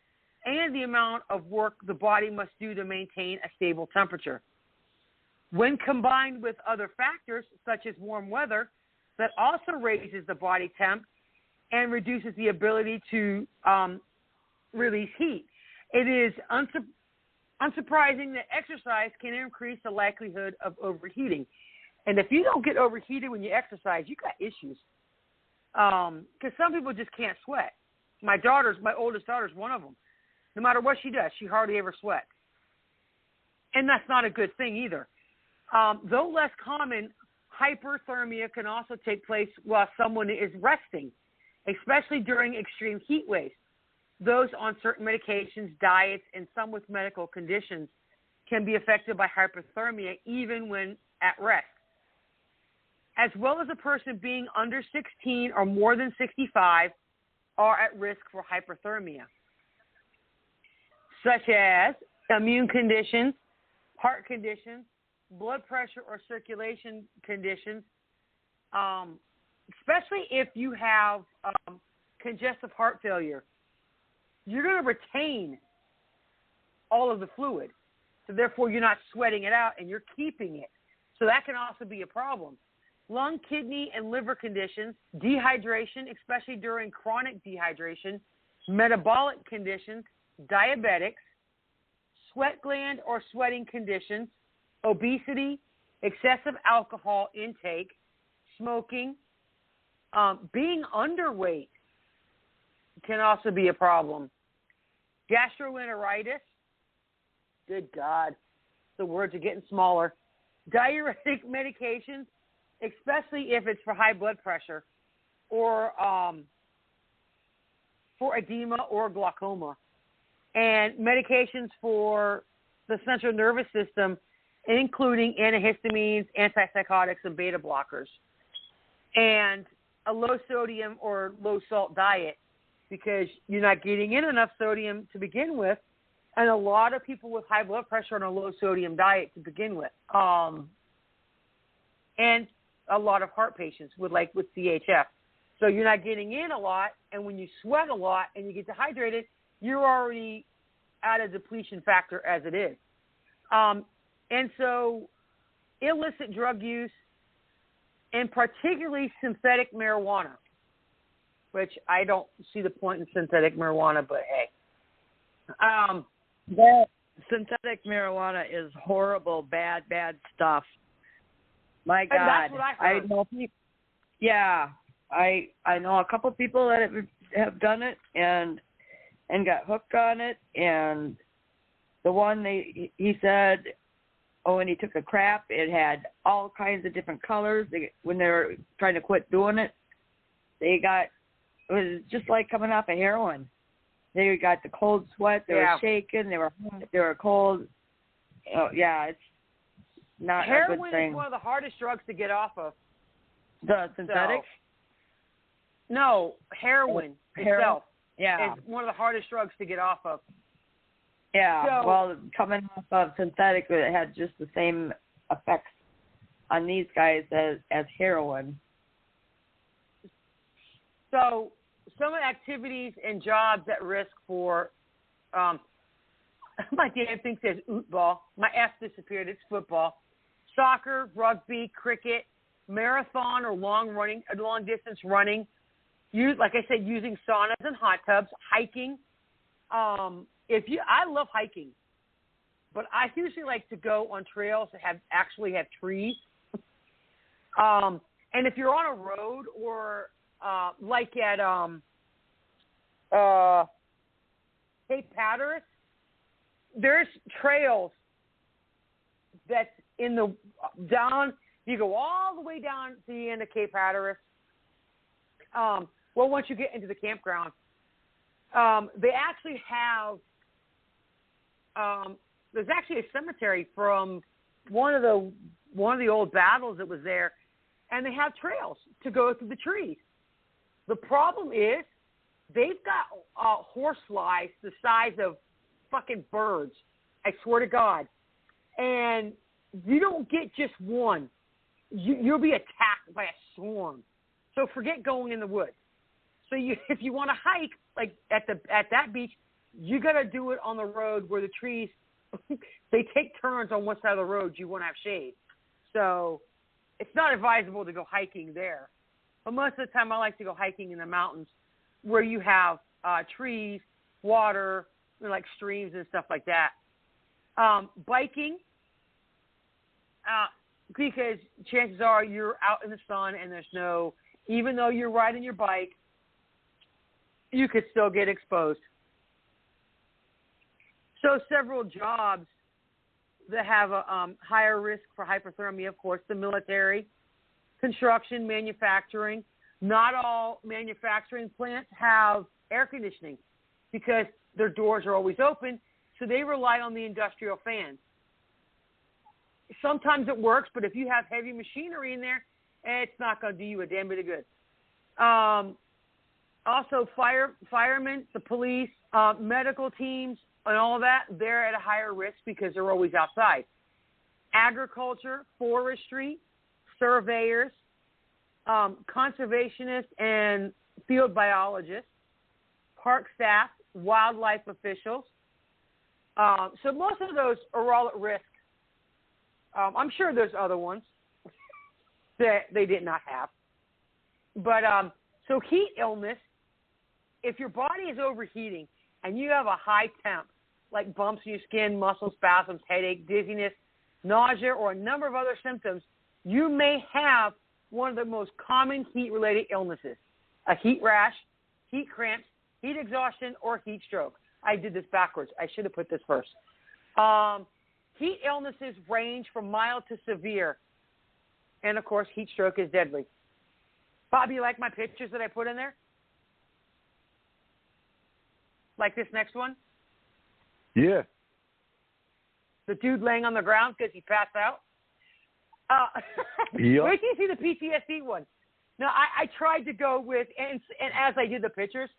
and the amount of work the body must do to maintain a stable temperature. When combined with other factors, such as warm weather, that also raises the body temp and reduces the ability to release heat. It is unsurprising that exercise can increase the likelihood of overheating. And if you don't get overheated when you exercise, you got issues. Because some people just can't sweat. My oldest daughter's one of them. No matter what she does, she hardly ever sweats. And that's not a good thing either. Though less common, hyperthermia can also take place while someone is resting, especially during extreme heat waves. Those on certain medications, diets, and some with medical conditions can be affected by hyperthermia even when at rest. as well as a person being under 16 or more than 65, are at risk for hyperthermia, such as immune conditions, heart conditions, blood pressure or circulation conditions, especially if you have congestive heart failure. You're going to retain all of the fluid. So therefore, you're not sweating it out and you're keeping it. So that can also be a problem. Lung, kidney, and liver conditions, dehydration, especially during chronic dehydration, metabolic conditions, diabetics, sweat gland or sweating conditions, obesity, excessive alcohol intake, smoking, being underweight can also be a problem. Gastroenteritis, good God, the words are getting smaller. Diuretic medications, especially if it's for high blood pressure or for edema or glaucoma. And medications for the central nervous system, including antihistamines, antipsychotics, and beta blockers. And a low sodium or low salt diet, because you're not getting in enough sodium to begin with. And a lot of people with high blood pressure on a low sodium diet to begin with. And a lot of heart patients with CHF. So you're not getting in a lot, and when you sweat a lot and you get dehydrated, you're already at a depletion factor as it is. And so illicit drug use, and particularly synthetic marijuana, which I don't see the point in synthetic marijuana, but hey. That synthetic marijuana is horrible, bad stuff. My God. And that's what I heard. I know people, yeah, I know a couple people that have done it and got hooked on it. And the one he said, when he took a crap, it had all kinds of different colors. When they were trying to quit doing it, it was just like coming off of heroin. They got the cold sweat. They were shaking. They were hot. They were cold. Oh, yeah, it's not heroin a good thing. Heroin is one of the hardest drugs to get off of. The synthetic? No, heroin itself. Yeah. Is one of the hardest drugs to get off of. Yeah, so, well, coming off of synthetic, it had just the same effects on these guys as heroin. So some activities and jobs at risk for, my damn thing says ootball. My F disappeared. It's football. Soccer, rugby, cricket, marathon or long distance running. Like I said, using saunas and hot tubs, hiking. I love hiking, but I usually like to go on trails that actually have trees. And if you're on a road or like at Cape Hatteras, there's trails that's in the down. You go all the way down to the end of Cape Hatteras. Well, once you get into the campground, they actually have. There's actually a cemetery from one of the old battles that was there, and they have trails to go through the trees. The problem is they've got horse flies the size of fucking birds. I swear to God. And you don't get just one. You'll be attacked by a swarm. So forget going in the woods. So if you want to hike, like at that beach, you got to do it on the road where the trees, they take turns on one side of the road. You want to have shade. So it's not advisable to go hiking there. But most of the time I like to go hiking in the mountains where you have trees, water, like streams and stuff like that. Biking, because chances are you're out in the sun and even though you're riding your bike, you could still get exposed. So several jobs that have a higher risk for hyperthermia, of course, the military, construction, manufacturing. Not all manufacturing plants have air conditioning because their doors are always open, so they rely on the industrial fans. Sometimes it works, but if you have heavy machinery in there, it's not going to do you a damn bit of good. Also, firemen, the police, medical teams, and all of that, they're at a higher risk because they're always outside. Agriculture, forestry, surveyors, conservationists and field biologists, park staff, wildlife officials. So most of those are all at risk. I'm sure there's other ones that they did not have. But so heat illness, if your body is overheating and you have a high temp, like bumps in your skin, muscle spasms, headache, dizziness, nausea, or a number of other symptoms, you may have one of the most common heat-related illnesses, a heat rash, heat cramps, heat exhaustion, or heat stroke. I did this backwards. I should have put this first. Heat illnesses range from mild to severe. And, of course, heat stroke is deadly. Bob, you like my pictures that I put in there? Like this next one? Yeah. The dude laying on the ground because he passed out? Yep. Wait till you see the PTSD one. No, I tried to go with, and as I did the pictures,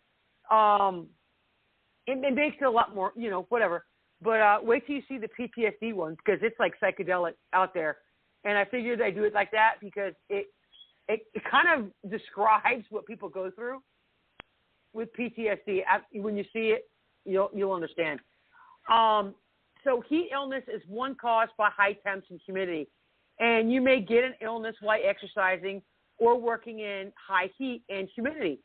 it makes it a lot more, whatever. But wait till you see the PTSD one because it's like psychedelic out there. And I figured I'd do it like that because it kind of describes what people go through with PTSD. When you see it, you'll understand. So heat illness is one caused by high temps and humidity. And you may get an illness while exercising or working in high heat and humidity.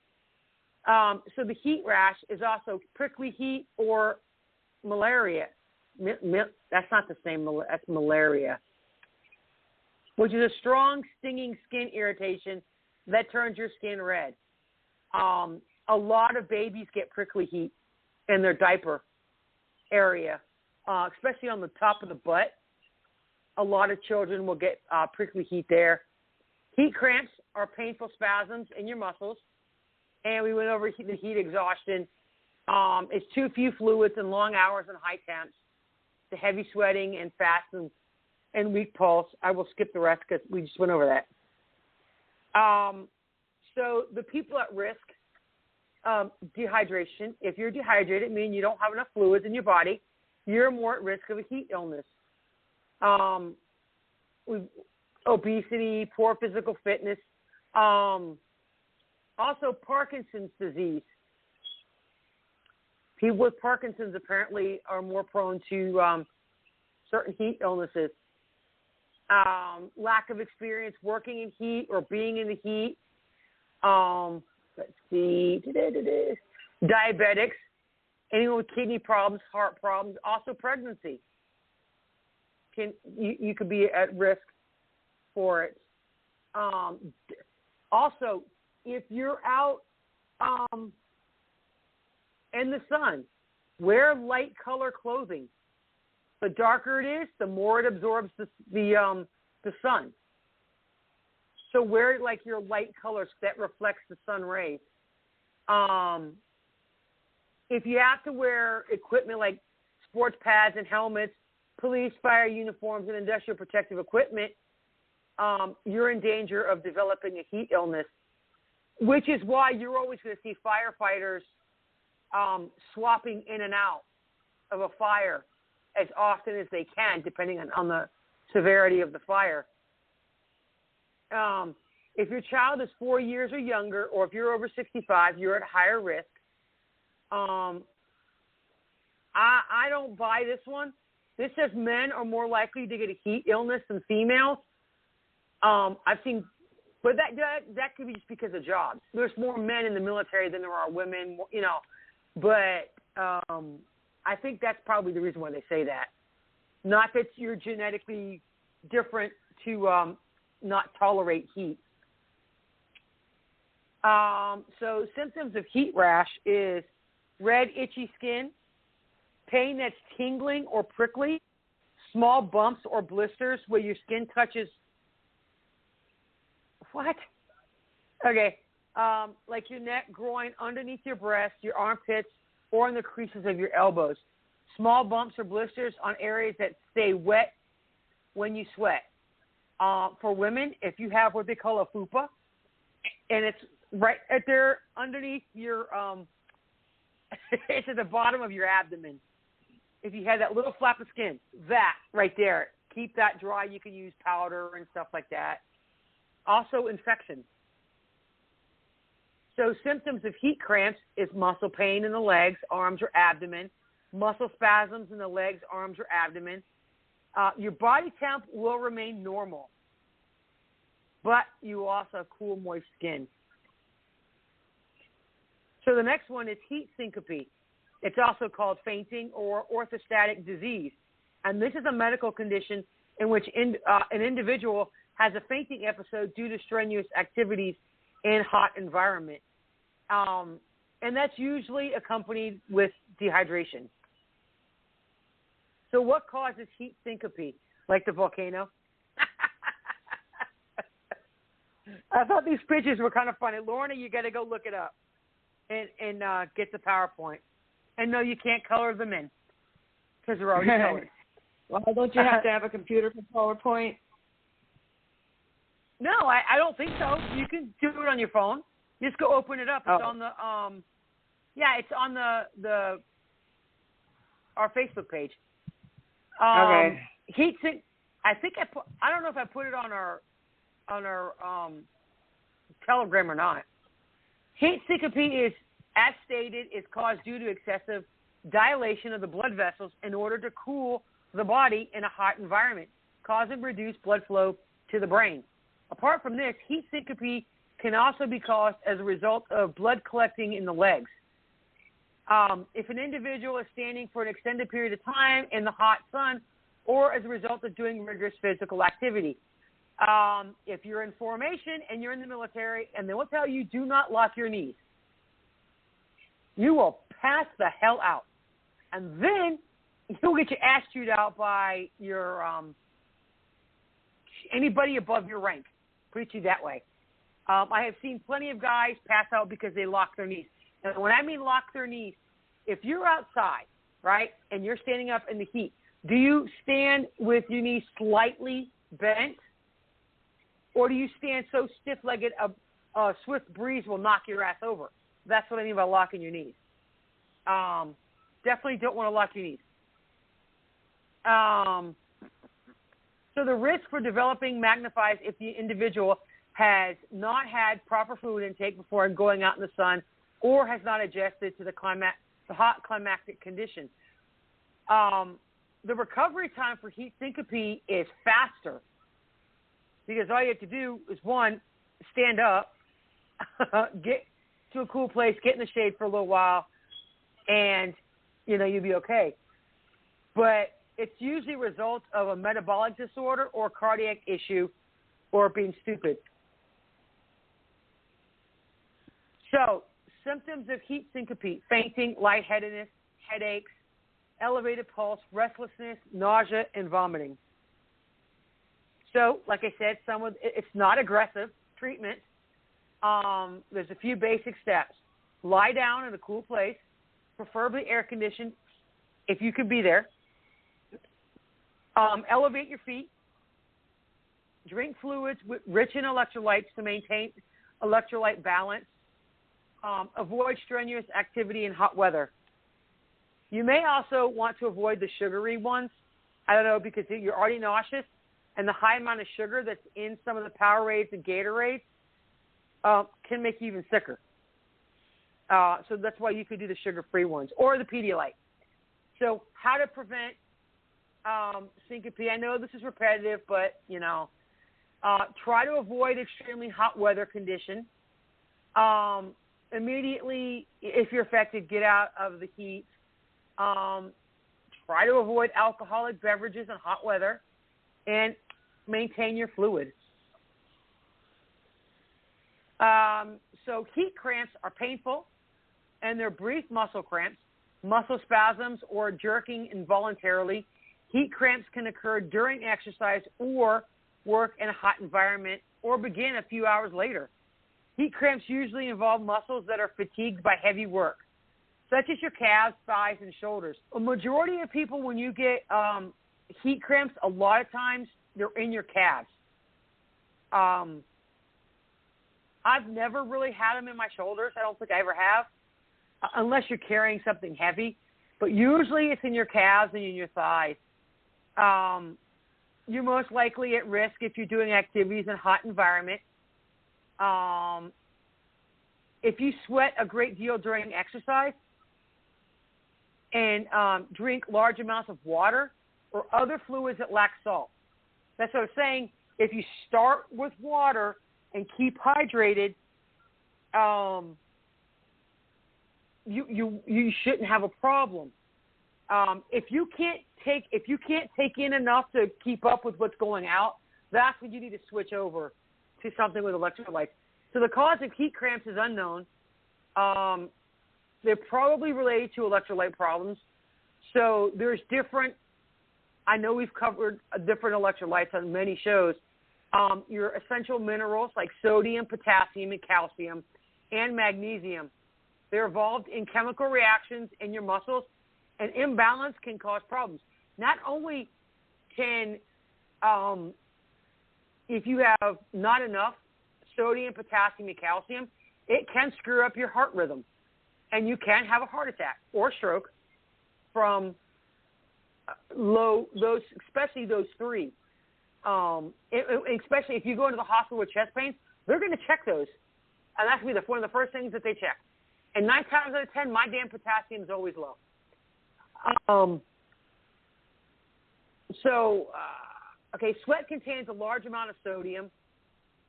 So the heat rash is also prickly heat or malaria. That's not the same. That's malaria, which is a strong, stinging skin irritation that turns your skin red. A lot of babies get prickly heat in their diaper area, especially on the top of the butt. A lot of children will get prickly heat there. Heat cramps are painful spasms in your muscles. And we went over the heat exhaustion. It's too few fluids and long hours and high temps, the heavy sweating and fast and weak pulse. I will skip the rest because we just went over that. So the people at risk, dehydration. If you're dehydrated, meaning you don't have enough fluids in your body, you're more at risk of a heat illness. Obesity, poor physical fitness, also Parkinson's disease. People with Parkinson's apparently are more prone to certain heat illnesses. Lack of experience working in heat or being in the heat. Let's see. Diabetics, anyone with kidney problems, heart problems, also pregnancy. You could be at risk for it. Also, if you're out in the sun, wear light color clothing. The darker it is, the more it absorbs the sun. So wear like your light colors that reflects the sun rays. If you have to wear equipment like sports pads and helmets, police, fire uniforms, and industrial protective equipment, you're in danger of developing a heat illness, which is why you're always going to see firefighters swapping in and out of a fire as often as they can, depending on the severity of the fire. If your child is 4 years or younger, or if you're over 65, you're at higher risk. I don't buy this one. This says men are more likely to get a heat illness than females. I've seen, but that could be just because of jobs. There's more men in the military than there are women, But I think that's probably the reason why they say that. Not that you're genetically different to not tolerate heat. So symptoms of heat rash is red, itchy skin, pain that's tingling or prickly, small bumps or blisters where your skin touches. What? Okay. Like your neck, groin, underneath your breast, your armpits, or in the creases of your elbows. Small bumps or blisters on areas that stay wet when you sweat. For women, if you have what they call a fupa, and it's right there underneath your, it's at the bottom of your abdomen. If you have that little flap of skin, that right there, keep that dry. You can use powder and stuff like that. Also, infection. So symptoms of heat cramps is muscle pain in the legs, arms, or abdomen, muscle spasms in the legs, arms, or abdomen. Your body temp will remain normal, but you also have cool, moist skin. So the next one is heat syncope. It's also called fainting or orthostatic disease. And this is a medical condition in which an individual has a fainting episode due to strenuous activities in hot environment. And that's usually accompanied with dehydration. So what causes heat syncope? Like the volcano? I thought these pictures were kind of funny. Lorna, you got to go look it up and get the PowerPoint. And no, you can't color them in because they're already colored. Well, don't you have to have a computer for PowerPoint? No, I don't think so. You can do it on your phone. Just go open it up. It's on the it's on our Facebook page. Okay. Heat sync. I think I don't know if I put it on our Telegram or not. Heat syncope is, as stated, is caused due to excessive dilation of the blood vessels in order to cool the body in a hot environment, causing reduced blood flow to the brain. Apart from this, heat syncope can also be caused as a result of blood collecting in the legs. If an individual is standing for an extended period of time in the hot sun or as a result of doing rigorous physical activity. If you're in formation and you're in the military, and they will tell you, do not lock your knees. You will pass the hell out. And then you'll get your ass chewed out by your anybody above your rank. Put it to you that way. I have seen plenty of guys pass out because they lock their knees. And when I mean lock their knees, if you're outside, right, and you're standing up in the heat, do you stand with your knees slightly bent? Or do you stand so stiff-legged a swift breeze will knock your ass over? That's what I mean by locking your knees. Definitely don't want to lock your knees. So the risk for developing magnifies if the individual has not had proper fluid intake before going out in the sun or has not adjusted to the hot climactic conditions. The recovery time for heat syncope is faster because all you have to do is, one, stand up, get to a cool place, get in the shade for a little while, and, you'll be okay. But it's usually a result of a metabolic disorder or cardiac issue or being stupid. So, symptoms of heat syncope: fainting, lightheadedness, headaches, elevated pulse, restlessness, nausea, and vomiting. So, like I said, it's not aggressive treatment. There's a few basic steps. Lie down in a cool place, preferably air-conditioned, if you could be there. Elevate your feet. Drink fluids rich in electrolytes to maintain electrolyte balance. Avoid strenuous activity in hot weather. You may also want to avoid the sugary ones. I don't know, because you're already nauseous, and the high amount of sugar that's in some of the Powerades and Gatorades can make you even sicker. So that's why you could do the sugar-free ones or the Pedialyte. So how to prevent syncope? I know this is repetitive, but, try to avoid extremely hot weather conditions. Immediately, if you're affected, get out of the heat. Try to avoid alcoholic beverages in hot weather, and maintain your fluid. So heat cramps are painful, and they're brief muscle cramps, muscle spasms, or jerking involuntarily. Heat cramps can occur during exercise or work in a hot environment, or begin a few hours later. Heat cramps usually involve muscles that are fatigued by heavy work, such as your calves, thighs, and shoulders. A majority of people, when you get heat cramps, a lot of times they're in your calves. I've never really had them in my shoulders. I don't think I ever have, unless you're carrying something heavy. But usually it's in your calves and in your thighs. You're most likely at risk if you're doing activities in a hot environment. If you sweat a great deal during exercise and drink large amounts of water or other fluids that lack salt. That's what I was saying. If you start with water and keep hydrated, you shouldn't have a problem. If you can't take in enough to keep up with what's going out, that's when you need to switch over to something with electrolytes. So the cause of heat cramps is unknown. They're probably related to electrolyte problems. So there's different. I know we've covered different electrolytes on many shows. Your essential minerals like sodium, potassium, and calcium, and magnesium. They're involved in chemical reactions in your muscles, and imbalance can cause problems. Not only can, if you have not enough sodium, potassium, and calcium, it can screw up your heart rhythm, and you can have a heart attack or stroke from especially those three. Especially if you go into the hospital with chest pains, they're going to check those. And that's going to be one of the first things that they check. And 9 times out of 10, my damn potassium is always low. Sweat contains a large amount of sodium,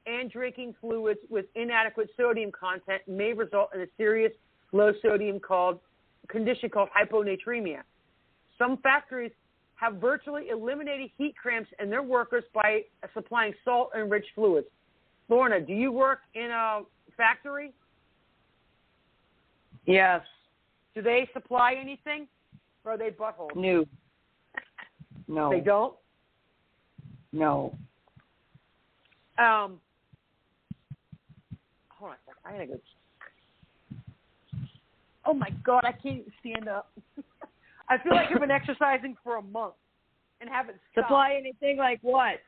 and drinking fluids with inadequate sodium content may result in a serious low sodium condition called hyponatremia. Some factories have virtually eliminated heat cramps in their workers by supplying salt-enriched fluids. Lorna, do you work in a factory? Yes. Do they supply anything, or are they buttholes? No. No. They don't? No. Hold on a second. I gotta go. Oh my God, I can't even stand up. I feel like I've been exercising for a month and haven't stopped. Supply anything like what?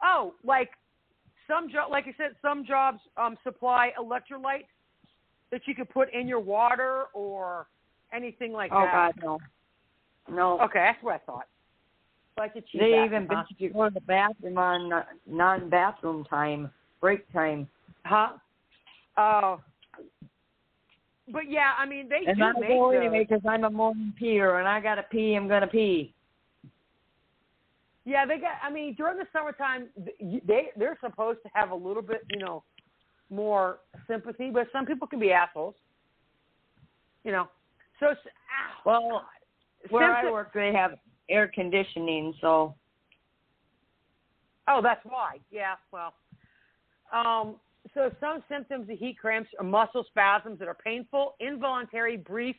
Oh, like like you said, some jobs supply electrolytes that you could put in your water or anything like that. Oh God, no. No. Okay, that's what I thought. Like they even bitch if you go to the bathroom on non-bathroom time, break time. Huh? Oh. But yeah, I mean, they and do I make go those. anyway because I'm a morning peer and I gotta pee. I'm gonna pee. Yeah, they got. I mean, during the summertime, they're supposed to have a little bit, more sympathy. But some people can be assholes. So well, where I work, they have air conditioning, so. Oh, that's why. Yeah. Well. So some symptoms of heat cramps are muscle spasms that are painful, involuntary, brief,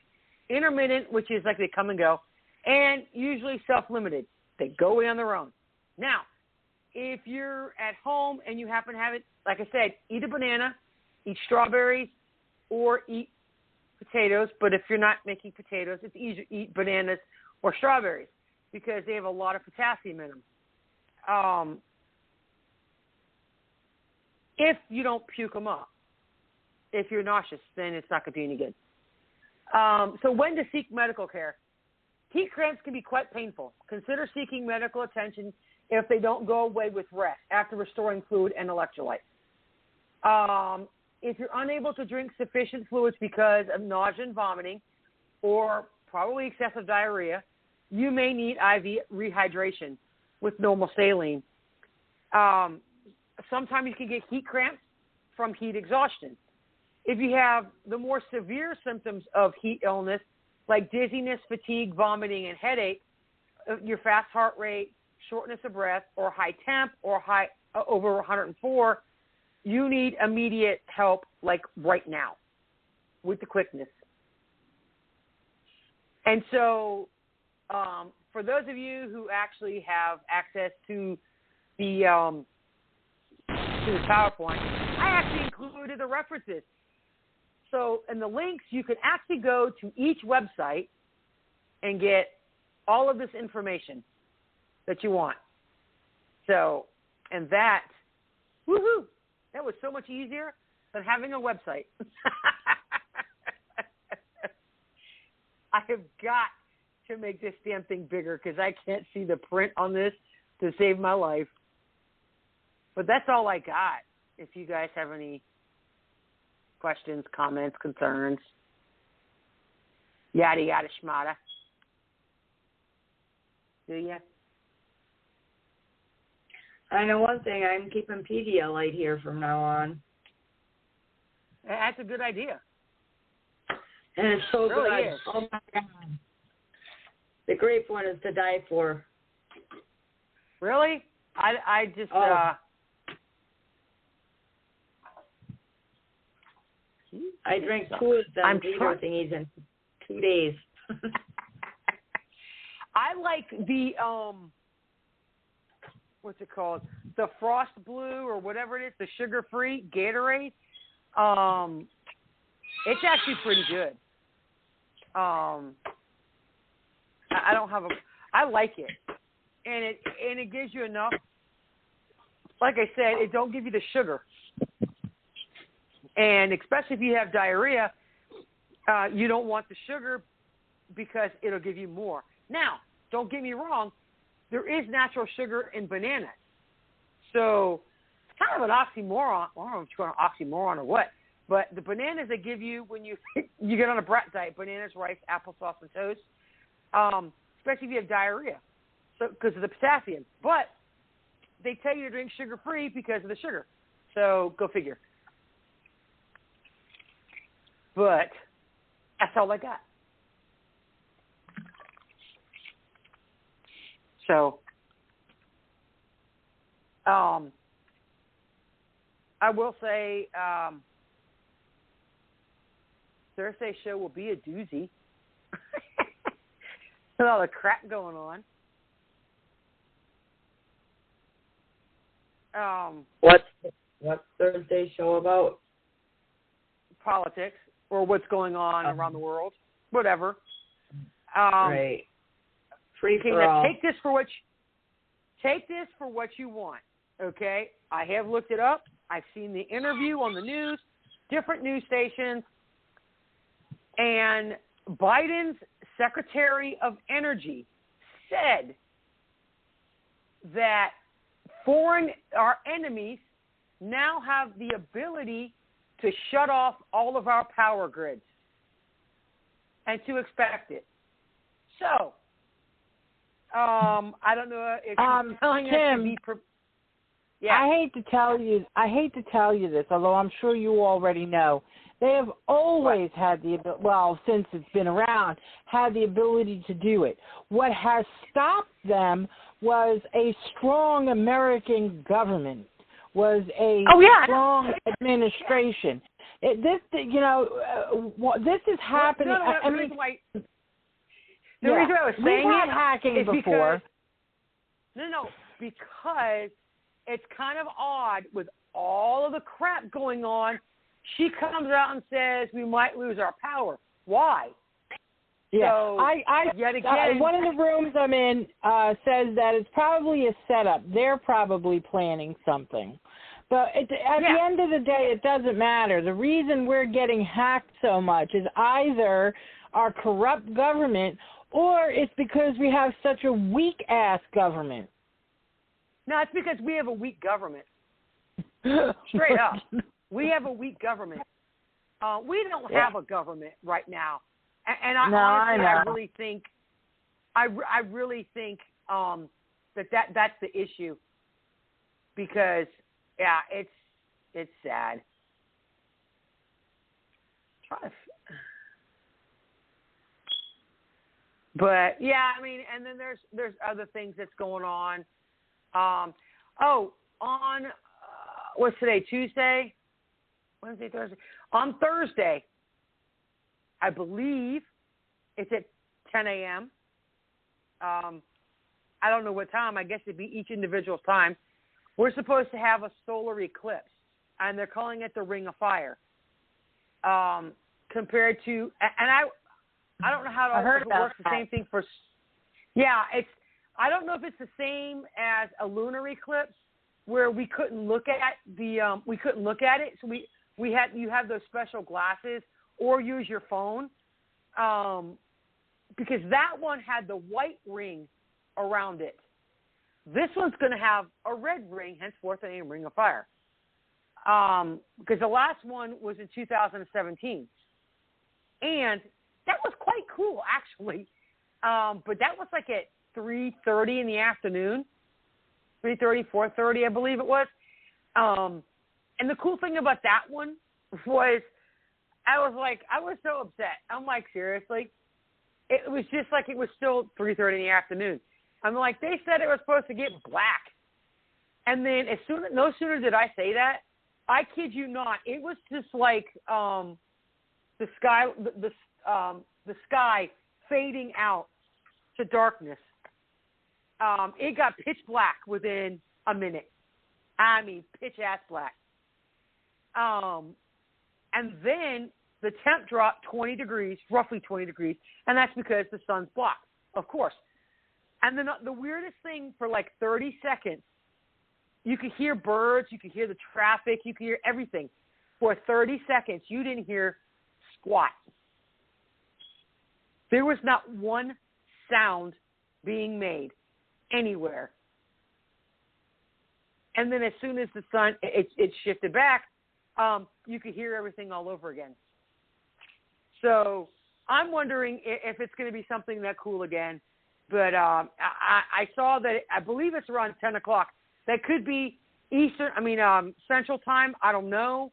intermittent, which is like they come and go, and usually self-limited. They go away on their own. Now, if you're at home and you happen to have it, like I said, eat a banana, eat strawberries, or eat potatoes. But if you're not making potatoes, it's easier to eat bananas or strawberries because they have a lot of potassium in them. If you don't puke them up. If you're nauseous, then it's not going to be any good. So when to seek medical care? Heat cramps can be quite painful. Consider seeking medical attention if they don't go away with rest after restoring fluid and electrolytes. If you're unable to drink sufficient fluids because of nausea and vomiting or probably excessive diarrhea, you may need IV rehydration with normal saline. Sometimes you can get heat cramps from heat exhaustion. If you have the more severe symptoms of heat illness, like dizziness, fatigue, vomiting, and headache, your fast heart rate, shortness of breath, or high temp, or high over 104, you need immediate help, like right now, with the quickness. And so, for those of you who actually have access to the PowerPoint, I actually included the references. So in the links, you can actually go to each website and get all of this information that you want. So And that, woohoo, that was so much easier than having a website. I have got to make this damn thing bigger because I can't see the print on this to save my life. But that's all I got. If you guys have any questions, comments, concerns, yada, yada, schmata. Do ya? I know one thing. I'm keeping Pedialyte here from now on. That's a good idea. And it's so It really good. is. Oh, my God. The grape one is to die for. Really? I just... I drank 2 of them liter thingies in 2 days. I like the what's it called? The Frost Blue or whatever it is, the sugar-free Gatorade. It's actually pretty good. I like it, and it gives you enough. Like I said, it don't give you the sugar. And especially if you have diarrhea, you don't want the sugar because it'll give you more. Now, don't get me wrong, there is natural sugar in bananas. So it's kind of an oxymoron. I don't know if it's an oxymoron or what, but the bananas they give you when you get on a brat diet, bananas, rice, applesauce, and toast, especially if you have diarrhea, so because of the potassium. But they tell you to drink sugar-free because of the sugar. So go figure. But that's all I got. So, I will say Thursday's show will be a doozy. With all the crap going on. What's Thursday's show about? Politics. Or what's going on around the world, whatever. Right. Free for all. Take this for what you want. Okay, I have looked it up. I've seen the interview on the news, different news stations, and Biden's Secretary of Energy said that our enemies now have the ability to shut off all of our power grids and to expect it. So, I don't know if you're telling Tim, us to be yeah. I hate to tell you this, although I'm sure you already know. They have always had the ability, well, since it's been around, had the ability to do it. What has stopped them was a strong American government. Was a strong administration. This is happening. The reason why I was saying we've had hacking before. Because it's kind of odd with all of the crap going on. She comes out and says we might lose our power. Why? Yeah, so, yet again, one of the rooms I'm in says that it's probably a setup. They're probably planning something. But at the end of the day, it doesn't matter. The reason we're getting hacked so much is either our corrupt government or it's because we have such a weak-ass government. No, it's because we have a weak government. Straight up. We have a weak government. We don't have a government right now. And I really think that's the issue, because it's sad. But yeah, I mean, and then there's other things that's going on. What's today? Tuesday, Wednesday, Thursday. On Thursday, I believe it's at 10 a.m. I don't know what time. I guess it'd be each individual's time. We're supposed to have a solar eclipse, and they're calling it the Ring of Fire. Compared to, and I don't know how it works. The same thing for. Yeah, I don't know if it's the same as a lunar eclipse, where we couldn't look at it. So you have those special glasses or use your phone, because that one had the white ring around it. This one's going to have a red ring, henceforth the name Ring of Fire. Because the last one was in 2017. And that was quite cool, actually. But that was like at 3:30 in the afternoon. 3:30, 4:30, I believe it was. And the cool thing about that one was I was so upset. I'm like, seriously? It was just like it was still 3:30 in the afternoon. I'm like, they said it was supposed to get black. And then no sooner did I say that, I kid you not, it was just like the sky fading out to darkness. It got pitch black within a minute. I mean, pitch ass black. And then the temp dropped 20 degrees, roughly 20 degrees, and that's because the sun's blocked, of course. And then the weirdest thing, for like 30 seconds, you could hear birds, you could hear the traffic, you could hear everything. For 30 seconds, you didn't hear squat. There was not one sound being made anywhere. And then as soon as the sun, it shifted back, you could hear everything all over again. So I'm wondering if it's going to be something that cool again. But I saw that, I believe it's around 10 o'clock. That could be Central Time. I don't know.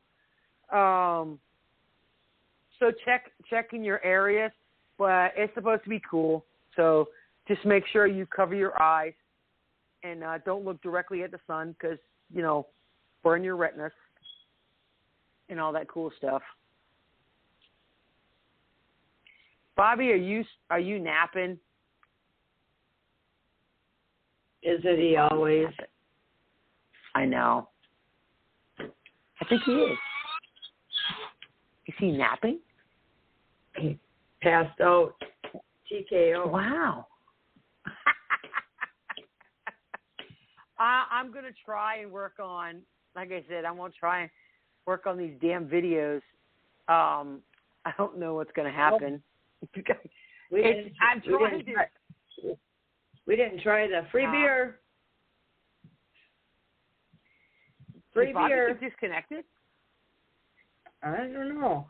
So check in your areas. But it's supposed to be cool. So just make sure you cover your eyes and don't look directly at the sun because, burn your retinas and all that cool stuff. Bobby, are you napping? Isn't he always? I know. I think he is. Is he napping? He passed out. TKO. Wow. I'm going to try and work on, like I said, I'm going to try and work on these damn videos. I don't know what's going to happen. We didn't try the free beer. Free beer. Get disconnected? I don't know.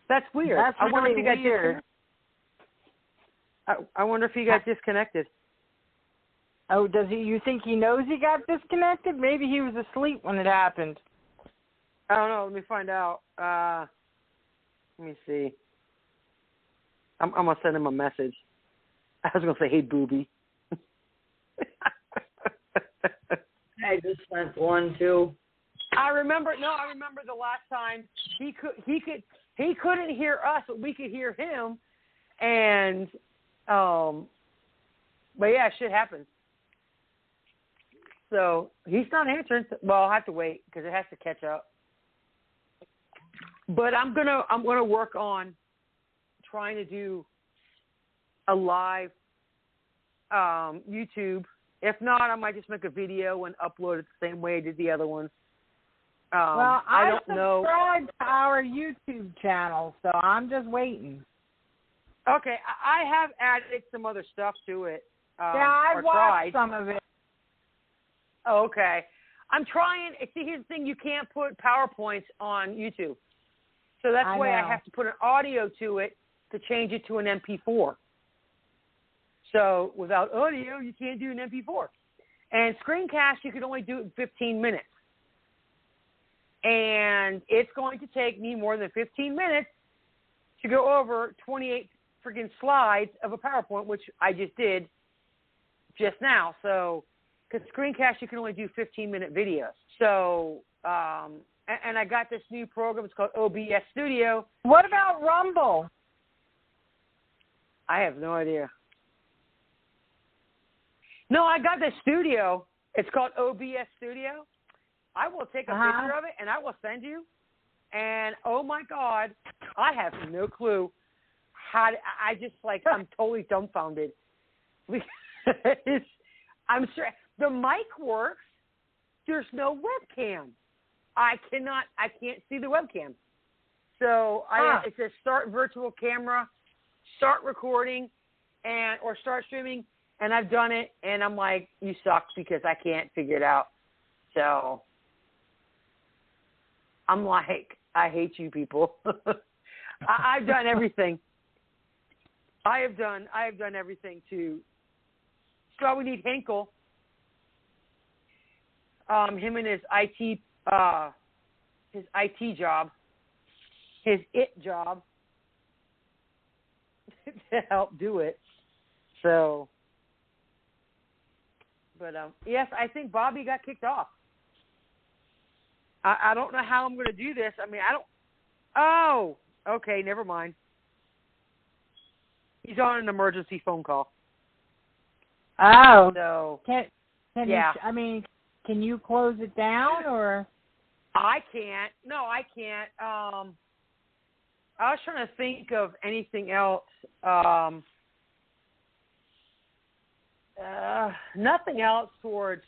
That's weird. That's I wonder if really he got weird. I wonder if he got disconnected. Oh, does he? You think he knows he got disconnected? Maybe he was asleep when it happened. I don't know. Let me find out. Let me see. I'm going to send him a message. I was going to say, hey, booby. I just sent one, too. I remember the last time he couldn't hear us, but we could hear him. And, but yeah, shit happens. So he's not answering. Well, I'll have to wait because it has to catch up. But I'm gonna work on trying to do a live YouTube. If not, I might just make a video and upload it the same way I did the other ones. Well, I don't know. subscribed to our YouTube channel, so I'm just waiting. Okay, I have added some other stuff to it. I watched some of it. Oh, okay. I'm trying. See, here's the thing. You can't put PowerPoints on YouTube. So that's why I have to put an audio to it to change it to an MP4. So without audio, you can't do an MP4. And screencast, you can only do it in 15 minutes. And it's going to take me more than 15 minutes to go over 28 freaking slides of a PowerPoint, which I just did just now. So, because screencast, you can only do 15-minute videos. So, and I got this new program. It's called OBS Studio. What about Rumble? I have no idea. No, I got the studio. It's called OBS Studio. I will take a picture of it, and I will send you. And, oh, my God, I have no clue how to, I'm totally dumbfounded. I'm sure. The mic works. There's no webcam. I can't see the webcam. So it says start virtual camera, start recording, or start streaming, and I've done it, and I'm like, you suck because I can't figure it out. So I'm like, I hate you people. I've done everything. I have done everything to. So we need Henkel. Him and his IT job, his job, to help do it. So, but yes, I think Bobby got kicked off. I don't know how I'm going to do this. I mean, I don't. Oh, okay, never mind. He's on an emergency phone call. Oh, so can yeah. Can you close it down or? I can't. No, I can't. I was trying to think of anything else. Nothing else towards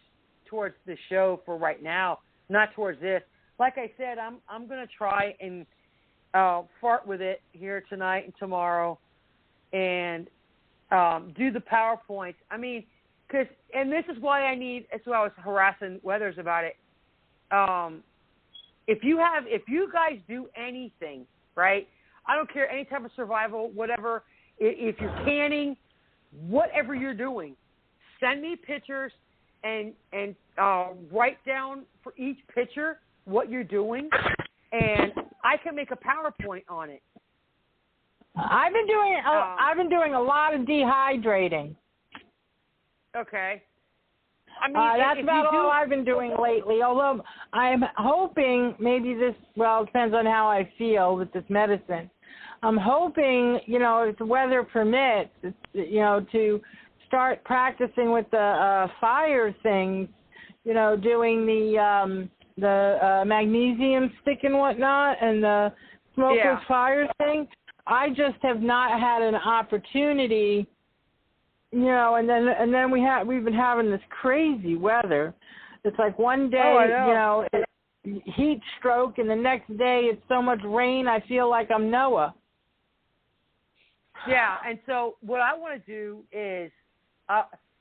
the show for right now. Not towards this. Like I said, I'm gonna try and fart with it here tonight and tomorrow, and do the PowerPoints. I mean, and this is why that's why I was harassing Weathers about it. If you guys do anything, right? I don't care, any type of survival, whatever. If you're canning, whatever you're doing, send me pictures and write down for each picture what you're doing, and I can make a PowerPoint on it. I've been doing a lot of dehydrating. Okay. I mean, that's about all I've been doing lately. Although I'm hoping maybe it depends on how I feel with this medicine. I'm hoping, if the weather permits, to start practicing with the fire things. Doing the magnesium stick and whatnot, and the smokeless fire thing. I just have not had an opportunity. And then we've been having this crazy weather. It's like one day, heat stroke, and the next day it's so much rain I feel like I'm Noah. Yeah, and so what I want to do is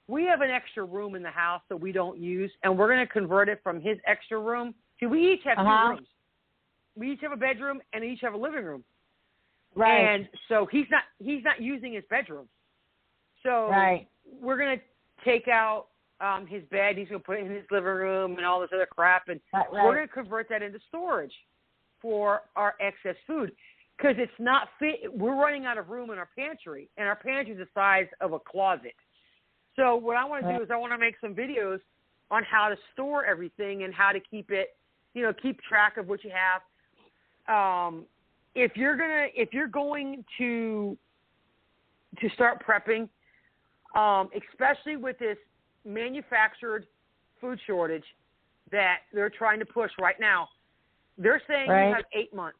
we have an extra room in the house that we don't use, and we're going to convert it from his extra room to, we each have 2 rooms. We each have a bedroom and each have a living room. Right. And so he's not using his bedroom. So we're going to take out his bed. He's going to put it in his living room and all this other crap. And we're going to convert that into storage for our excess food because it's not fit. We're running out of room in our pantry, and our pantry is the size of a closet. So what I want to do is I want to make some videos on how to store everything and how to keep it, keep track of what you have. If you're going to start prepping, especially with this manufactured food shortage that they're trying to push right now, they're saying you have 8 months.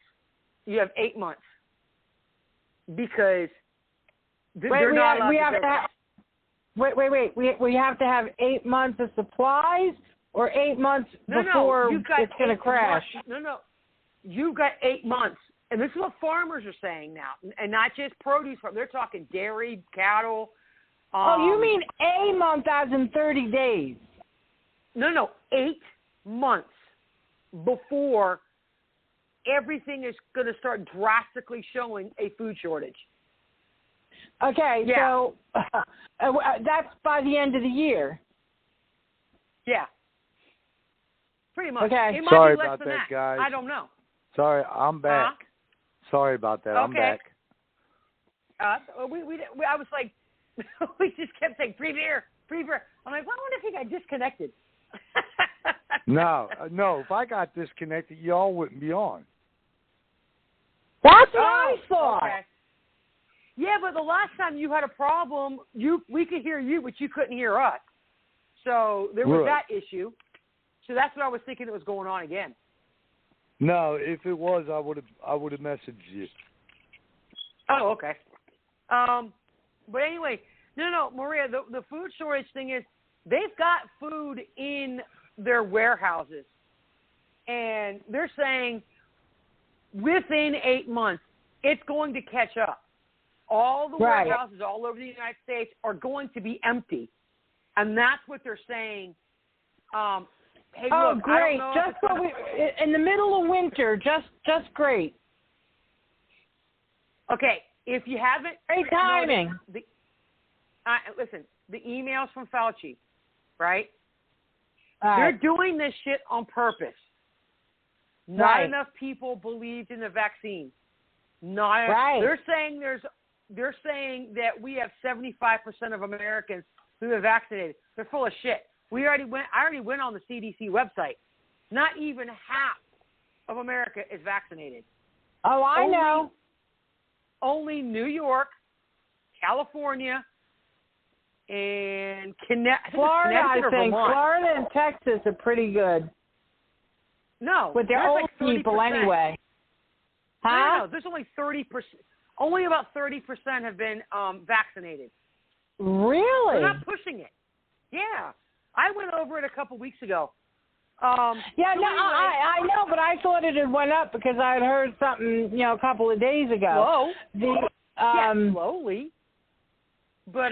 You have 8 months because they're not allowed to. Wait. We have to have 8 months of supplies or 8 months before it's going to crash? No. You've got 8 months. And this is what farmers are saying now, and not just produce. They're talking dairy, cattle. You mean a month as in 30 days? No, 8 months before everything is going to start drastically showing a food shortage. Okay, so that's by the end of the year. Yeah. Pretty much. Okay. It might Sorry be less about than that, guys. I don't know. Sorry, I'm back. Sorry about that. Okay. I'm back. I was like, we just kept saying, free beer. I'm like, well, I wonder if he got disconnected. No. If I got disconnected, y'all wouldn't be on. That's what I thought. Okay. Yeah, but the last time you had a problem, we could hear you, but you couldn't hear us. So there was that issue. So that's what I was thinking that was going on again. No, if it was, I would have messaged you. Oh, okay. But anyway, no, Maria, the food shortage thing is they've got food in their warehouses, and they're saying within 8 months, it's going to catch up. All the warehouses all over the United States are going to be empty. And that's what they're saying. Hey, look, great. Just what in the middle of winter, just great. Okay, if you haven't... Great timing. Listen, the emails from Fauci, right? They're doing this shit on purpose. Not enough people believed in the vaccine. They're saying that we have 75% of Americans who are vaccinated. They're full of shit. I already went on the CDC website. Not even half of America is vaccinated. Oh, I know. Only New York, California, and Florida, I think. Vermont. Florida and Texas are pretty good. No. With their old people anyway. Huh? No, there's only 30%. Only about 30% have been vaccinated. Really? They're not pushing it. Yeah. I went over it a couple weeks ago. I know, but I thought it had went up because I had heard something, a couple of days ago. Slowly. But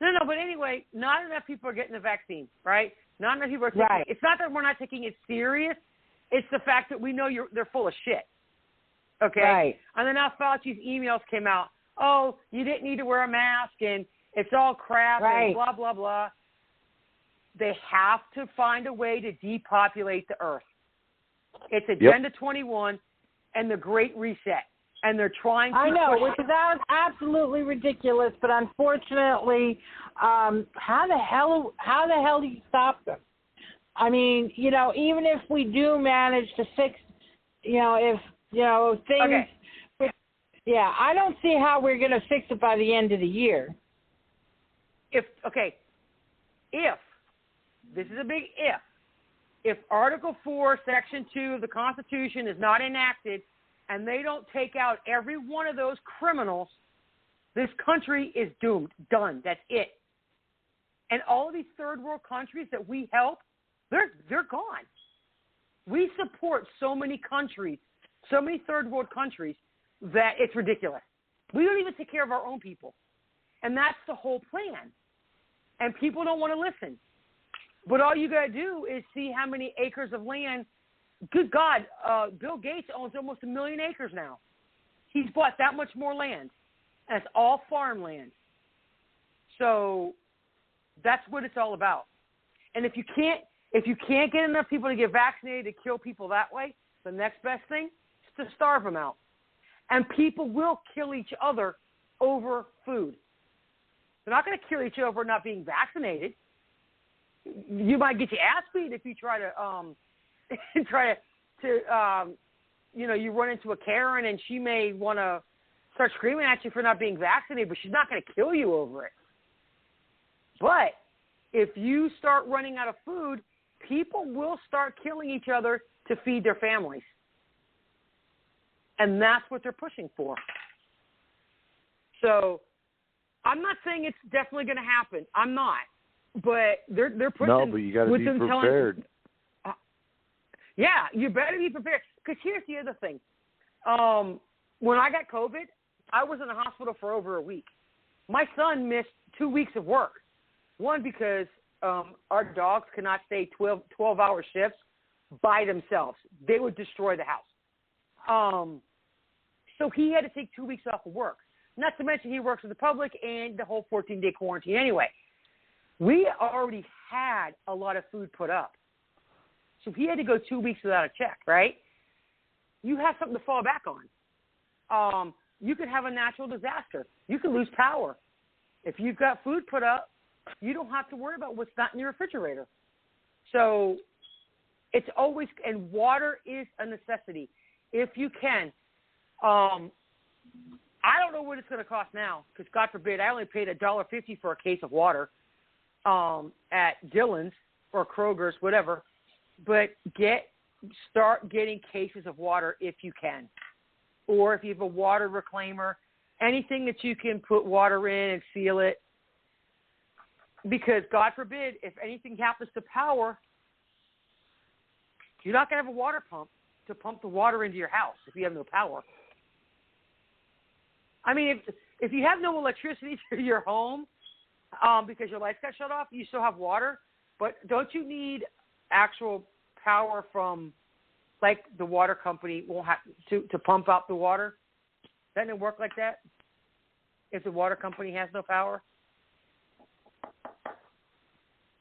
but anyway, not enough people are getting the vaccine, right? Not enough people are taking it. It's not that we're not taking it serious. It's the fact that we know they're full of shit. Okay? Right. And then now Fauci's emails came out. Oh, you didn't need to wear a mask, and it's all crap, and blah, blah, blah. They have to find a way to depopulate the earth. It's Agenda 21 and the Great Reset. And they're trying to which is absolutely ridiculous, but unfortunately, how the hell do you stop them? I mean, even if we do manage to fix, things. I don't see how we're going to fix it by the end of the year. If this is a big if Article 4, Section 2 of the Constitution is not enacted and they don't take out every one of those criminals, this country is doomed. Done. That's it. And all of these third world countries that we help, they're gone. We support so many countries, so many third world countries, that it's ridiculous. We don't even take care of our own people. And that's the whole plan. And people don't want to listen. But all you got to do is see how many acres of land. Good God, Bill Gates owns almost 1 million acres now. He's bought that much more land. And it's all farmland. So that's what it's all about. And if you can't get enough people to get vaccinated to kill people that way, the next best thing is to starve them out. And people will kill each other over food. They're not going to kill each other for not being vaccinated. You might get your ass beat if you try to you run into a Karen and she may want to start screaming at you for not being vaccinated, but she's not going to kill you over it. But if you start running out of food, people will start killing each other to feed their families. And that's what they're pushing for. So I'm not saying it's definitely going to happen. I'm not. But they're pushing. No, but you got to be prepared. You better be prepared. Because here's the other thing. When I got COVID, I was in the hospital for over a week. My son missed 2 weeks of work. One, because our dogs could not stay 12-hour shifts by themselves. They would destroy the house. So he had to take 2 weeks off of work. Not to mention he works for the public and the whole 14-day quarantine anyway. We already had a lot of food put up. So he had to go 2 weeks without a check, right? You have something to fall back on. You could have a natural disaster. You could lose power. If you've got food put up, you don't have to worry about what's not in your refrigerator. So it's always, and water is a necessity. If you can, I don't know what it's going to cost now, because God forbid, I only paid $1.50 for a case of water at Dillon's or Kroger's, whatever. But start getting cases of water if you can. Or if you have a water reclaimer, anything that you can put water in and seal it, because God forbid, if anything happens to power, you're not going to have a water pump to pump the water into your house if you have no power. I mean, if you have no electricity to your home because your lights got shut off, you still have water. But don't you need actual power from, like, the water company won't have to pump out the water? Doesn't it work like that if the water company has no power?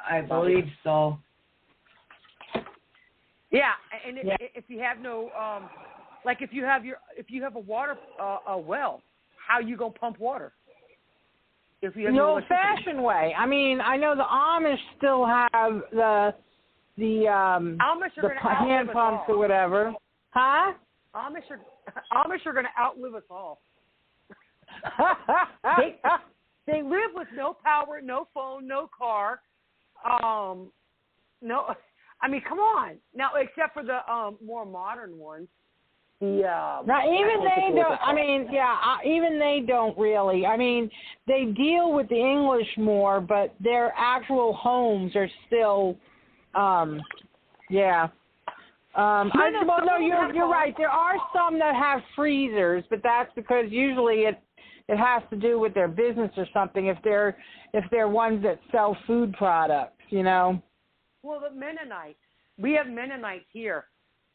I believe so. Yeah, and if you have no, like if you have a water a well, how you gonna pump water? If you have no old-fashioned way. I mean, I know the Amish still have the hand pumps or whatever. Huh? Amish are going to outlive us all. They live with no power, no phone, no car. No, I mean, come on. Now, except for the more modern ones. Now, even they don't. I mean, even they don't really. I mean, they deal with the English more, but their actual homes are still, No, you're right. There are some that have freezers, but that's because usually it has to do with their business or something. If they're ones that sell food products, you know. Well, the Mennonites. We have Mennonites here.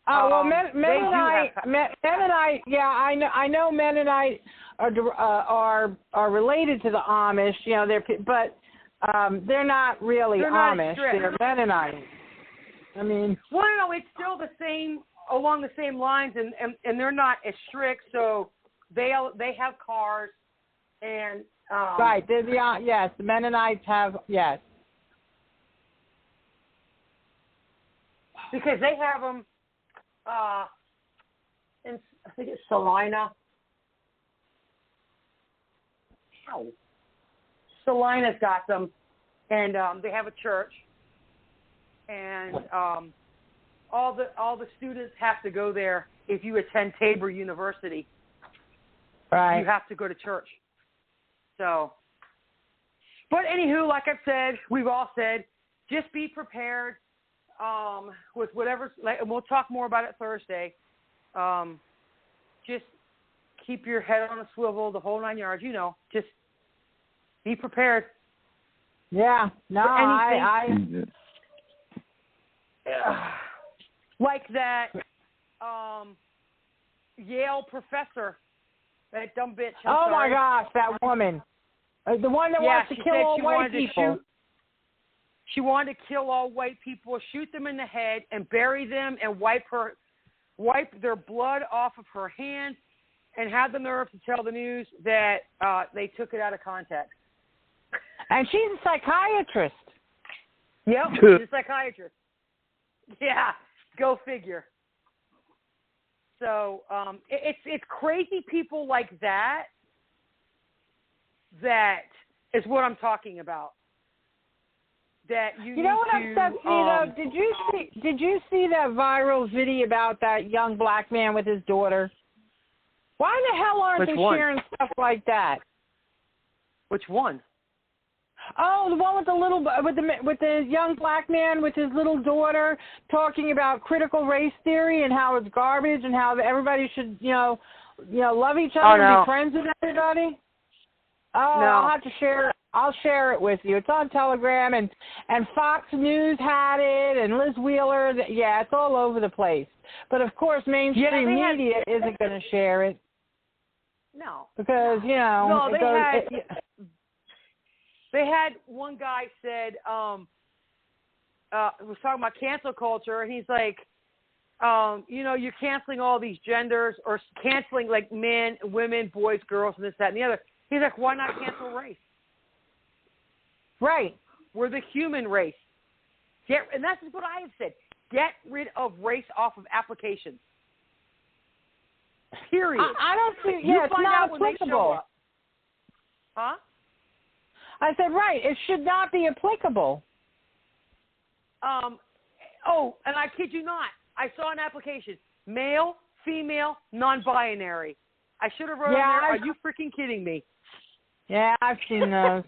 Oh well, Mennonite. Yeah, I know Mennonite are related to the Amish. You know, they're not really Amish. They're Mennonite. I mean, well, no, it's still the same along the same lines, and they're not as strict. So they have cars, and right. Yes, the Mennonites have because they have them. In I think it's Salina. Salina's got them, and they have a church, and all the students have to go there. If you attend Tabor University, right, you have to go to church. So, but anywho, like I've said, we've all said, just be prepared. With whatever's, and we'll talk more about it Thursday. Just keep your head on a swivel, the whole 9 yards. You know, just be prepared. Yeah, no, like that Yale professor, that dumb bitch. My gosh, that woman, the one that wants to kill all white people. She wanted to kill all white people, shoot them in the head, and bury them, and wipe their blood off of her hands, and had the nerve to tell the news that they took it out of context. And she's a psychiatrist. Yep, she's a psychiatrist. Yeah, go figure. So it's crazy people like that is what I'm talking about. That you know what upsets me though? Did you see that viral video about that young black man with his daughter? Why the hell aren't they sharing stuff like that? Which one? Oh, the one with the young black man with his little daughter talking about critical race theory and how it's garbage and how everybody should love each other and be friends with everybody. Oh, no. I'll have to share it. I'll share it with you. It's on Telegram, and Fox News had it, and Liz Wheeler. Yeah, it's all over the place. But, of course, mainstream media isn't going to share it. No. Because, they had one guy said, was talking about cancel culture, and he's like, you're canceling all these genders or canceling, like, men, women, boys, girls, and this, that, and the other. He's like, why not cancel race? Right. We're the human race. And that's what I have said. Get rid of race off of applications. Period. I don't see. Yeah, it's not applicable. Huh? I said, right. It should not be applicable. And I kid you not. I saw an application. Male, female, non-binary. I should have wrote on there, are you freaking kidding me? Yeah, I've seen those.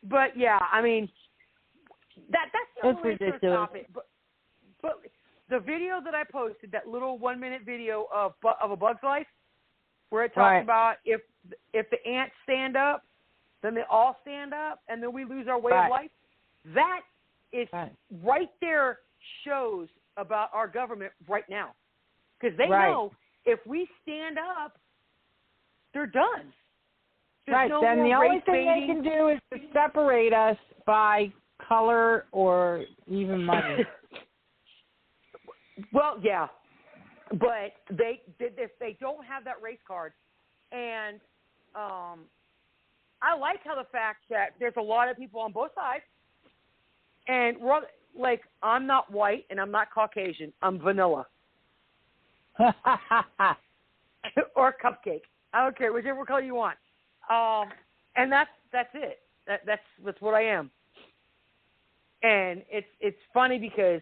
But yeah, I mean, that's the only way to stop it. But the video that I posted, that little 1-minute video of A Bug's Life, where it talks about if the ants stand up, then they all stand up, and then we lose our way of life. That is right there shows about our government right now, because they know if we stand up, they're done. There's no then more the only race thing baiting. they can do is to separate us by color or even money. Well, yeah, but if they don't have that race card, and I like how the fact that there's a lot of people on both sides, and we're like, I'm not white and I'm not Caucasian, I'm vanilla or cupcake. I don't care, whichever color you want. And that's it. That's what I am. And it's funny because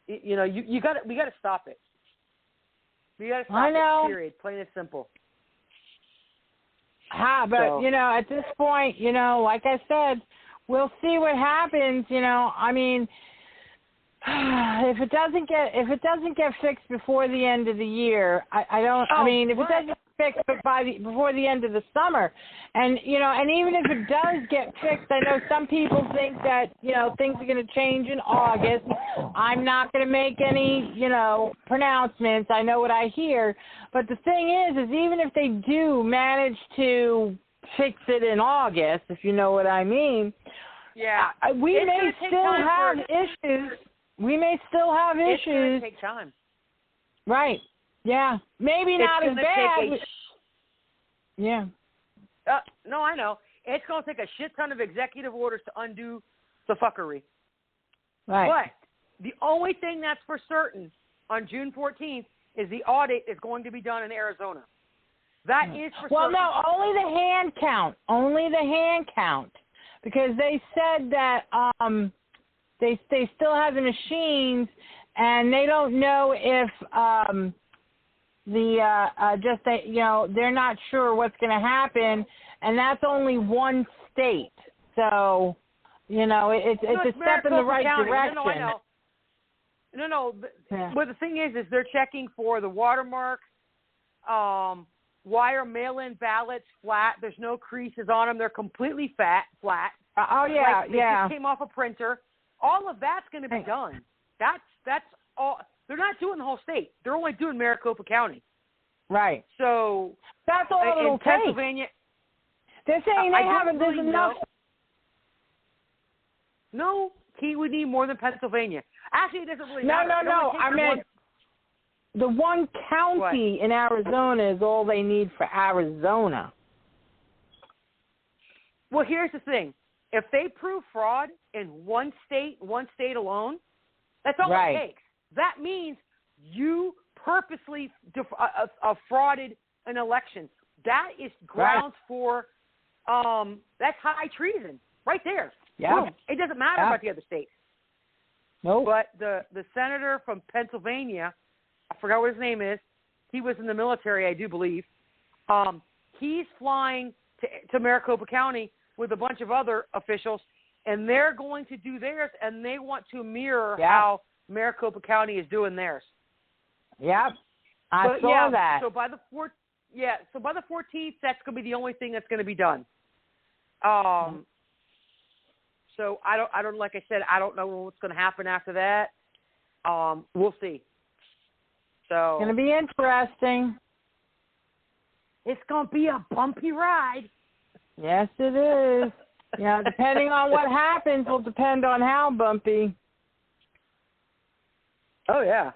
we got to stop it. We got to stop it. Period. Plain and simple. But at this point, like I said, we'll see what happens. I mean, if it doesn't get fixed before the end of the year, if it doesn't fixed before the end of the summer, and even if it does get fixed, I know some people think that things are going to change in August. I'm not going to make any pronouncements. I know what I hear, but the thing is even if they do manage to fix it in August, if you know what I mean, we may still have issues. We may still have issues. It's going to take time. Right. Yeah. Maybe not as bad. Yeah. No, I know. It's going to take a shit ton of executive orders to undo the fuckery. Right. But the only thing that's for certain on June 14th is the audit is going to be done in Arizona. That is for certain. Well, no, only the hand count. Only the hand count. Because they said that they still have the machines, and they don't know if they're not sure what's going to happen, and that's only one state. So, it's a step in the right direction. No, I know. No. But the thing is they're checking for the watermark. Why are mail-in ballots flat? There's no creases on them. They're completely flat. They just came off a printer. All of that's going to be done. That's all. They're not doing the whole state. They're only doing Maricopa County. Right. So that's all it'll take. Pennsylvania. They're saying there's enough. No, he would need more than Pennsylvania. Actually, it doesn't really matter. No. I meant the one county in Arizona is all they need for Arizona. Well, here's the thing. If they prove fraud in one state alone, that's all it takes. That means you purposely frauded an election. That is grounds for that's high treason right there. Yeah. It doesn't matter about the other states. No. But the senator from Pennsylvania, I forgot what his name is. He was in the military, I do believe. He's flying to Maricopa County with a bunch of other officials, and they're going to do theirs, and they want to mirror how Maricopa County is doing theirs. Yep, I saw that. So by the 14th, that's going to be the only thing that's going to be done. So I don't. Like I said, I don't know what's going to happen after that. We'll see. So it's going to be interesting. It's going to be a bumpy ride. Yes, it is. Depending on what happens will depend on how bumpy. Oh, yeah.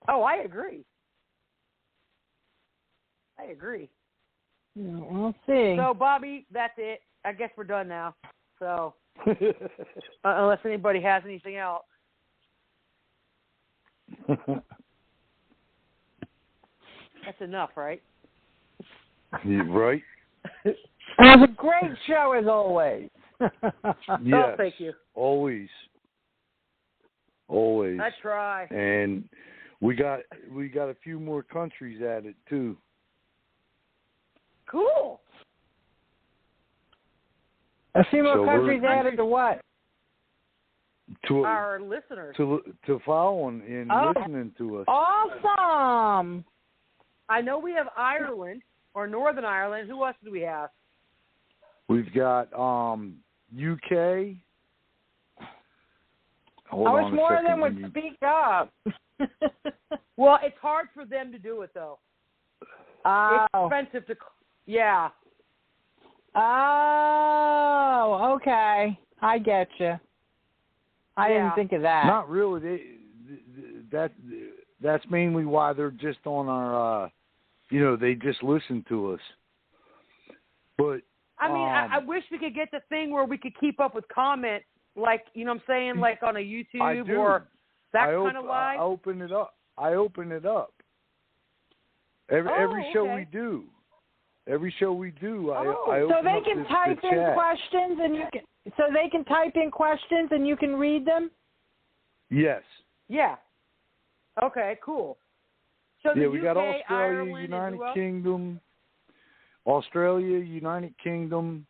Oh, I agree. Yeah, we'll see. So, Bobby, that's it. I guess we're done now. So, unless anybody has anything else. That's enough, right? Right. It was a great show as always. Yes, oh, thank you. Always. I try. And we got a few more countries at it too. Cool. A few more countries added to what? To our listeners. To following and listening to us. Awesome. I know we have Ireland or Northern Ireland. Who else do we have? We've got UK. Hold I on wish a more of second. them would speak up. Well, it's hard for them to do it, though. Oh. It's expensive to... Yeah. Oh, okay. I get you. I didn't think of that. Not really. That's mainly why they're just on our, they just listen to us. But I mean, I wish we could get the thing where we could keep up with comments, like, you know what I'm saying, like on a YouTube or that kind of live. I open it up. Every show we do. Every show we do, I open so they up can the type in chat. questions and you can. So they can type in questions and you can read them. Yes. Yeah. Okay. Cool. So the we UK, got Australia, Ireland, United Kingdom, Australia, United Kingdom,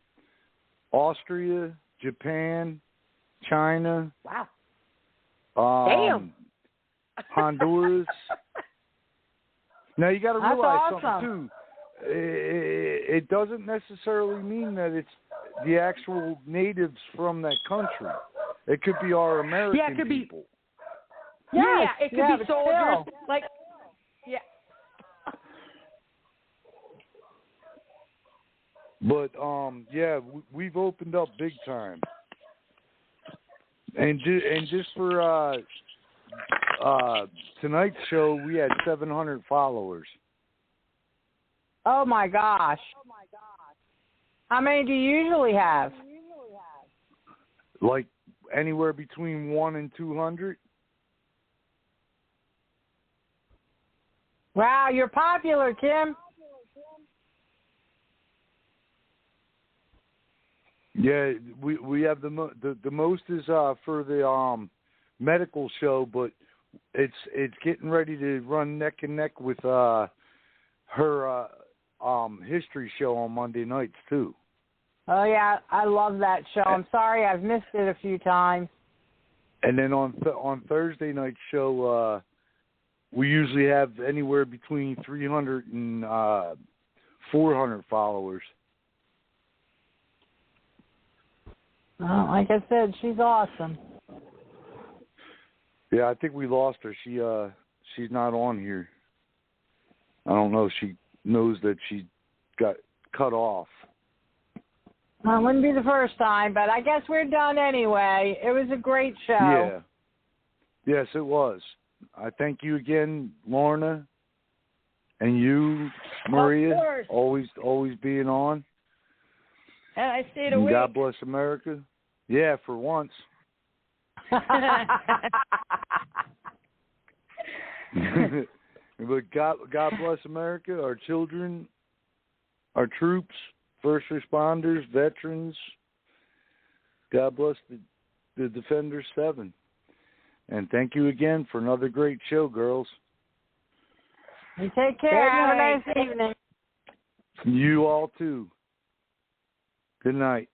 Austria, Japan, China. Wow. Damn. Honduras. Now you got to realize That's something too. It doesn't necessarily mean that it's the actual natives from that country. It could be our American people. It could be soldiers. Like, But we've opened up big time. And just for tonight's show, we had 700 followers. Oh my gosh. How many do you usually have? Like anywhere between 1 and 200. Wow, you're popular, Kim. Yeah, we have the most is for the medical show, but it's getting ready to run neck and neck with her history show on Monday nights too. Oh yeah, I love that show. I'm sorry I've missed it a few times. And then on Thursday night show, we usually have anywhere between 300 and 400 followers. Well, like I said, she's awesome. Yeah, I think we lost her. She's not on here. I don't know if she knows that she got cut off. Well, it wouldn't be the first time, but I guess we're done anyway. It was a great show. Yeah. Yes, it was. I thank you again, Lorna, and you, Maria, always being on. And I stayed awake. God bless America. Yeah, for once. But God bless America, our children, our troops, first responders, veterans. God bless the Defenders 7. And thank you again for another great show, girls. You take care. Have a nice evening. You all too. Good night.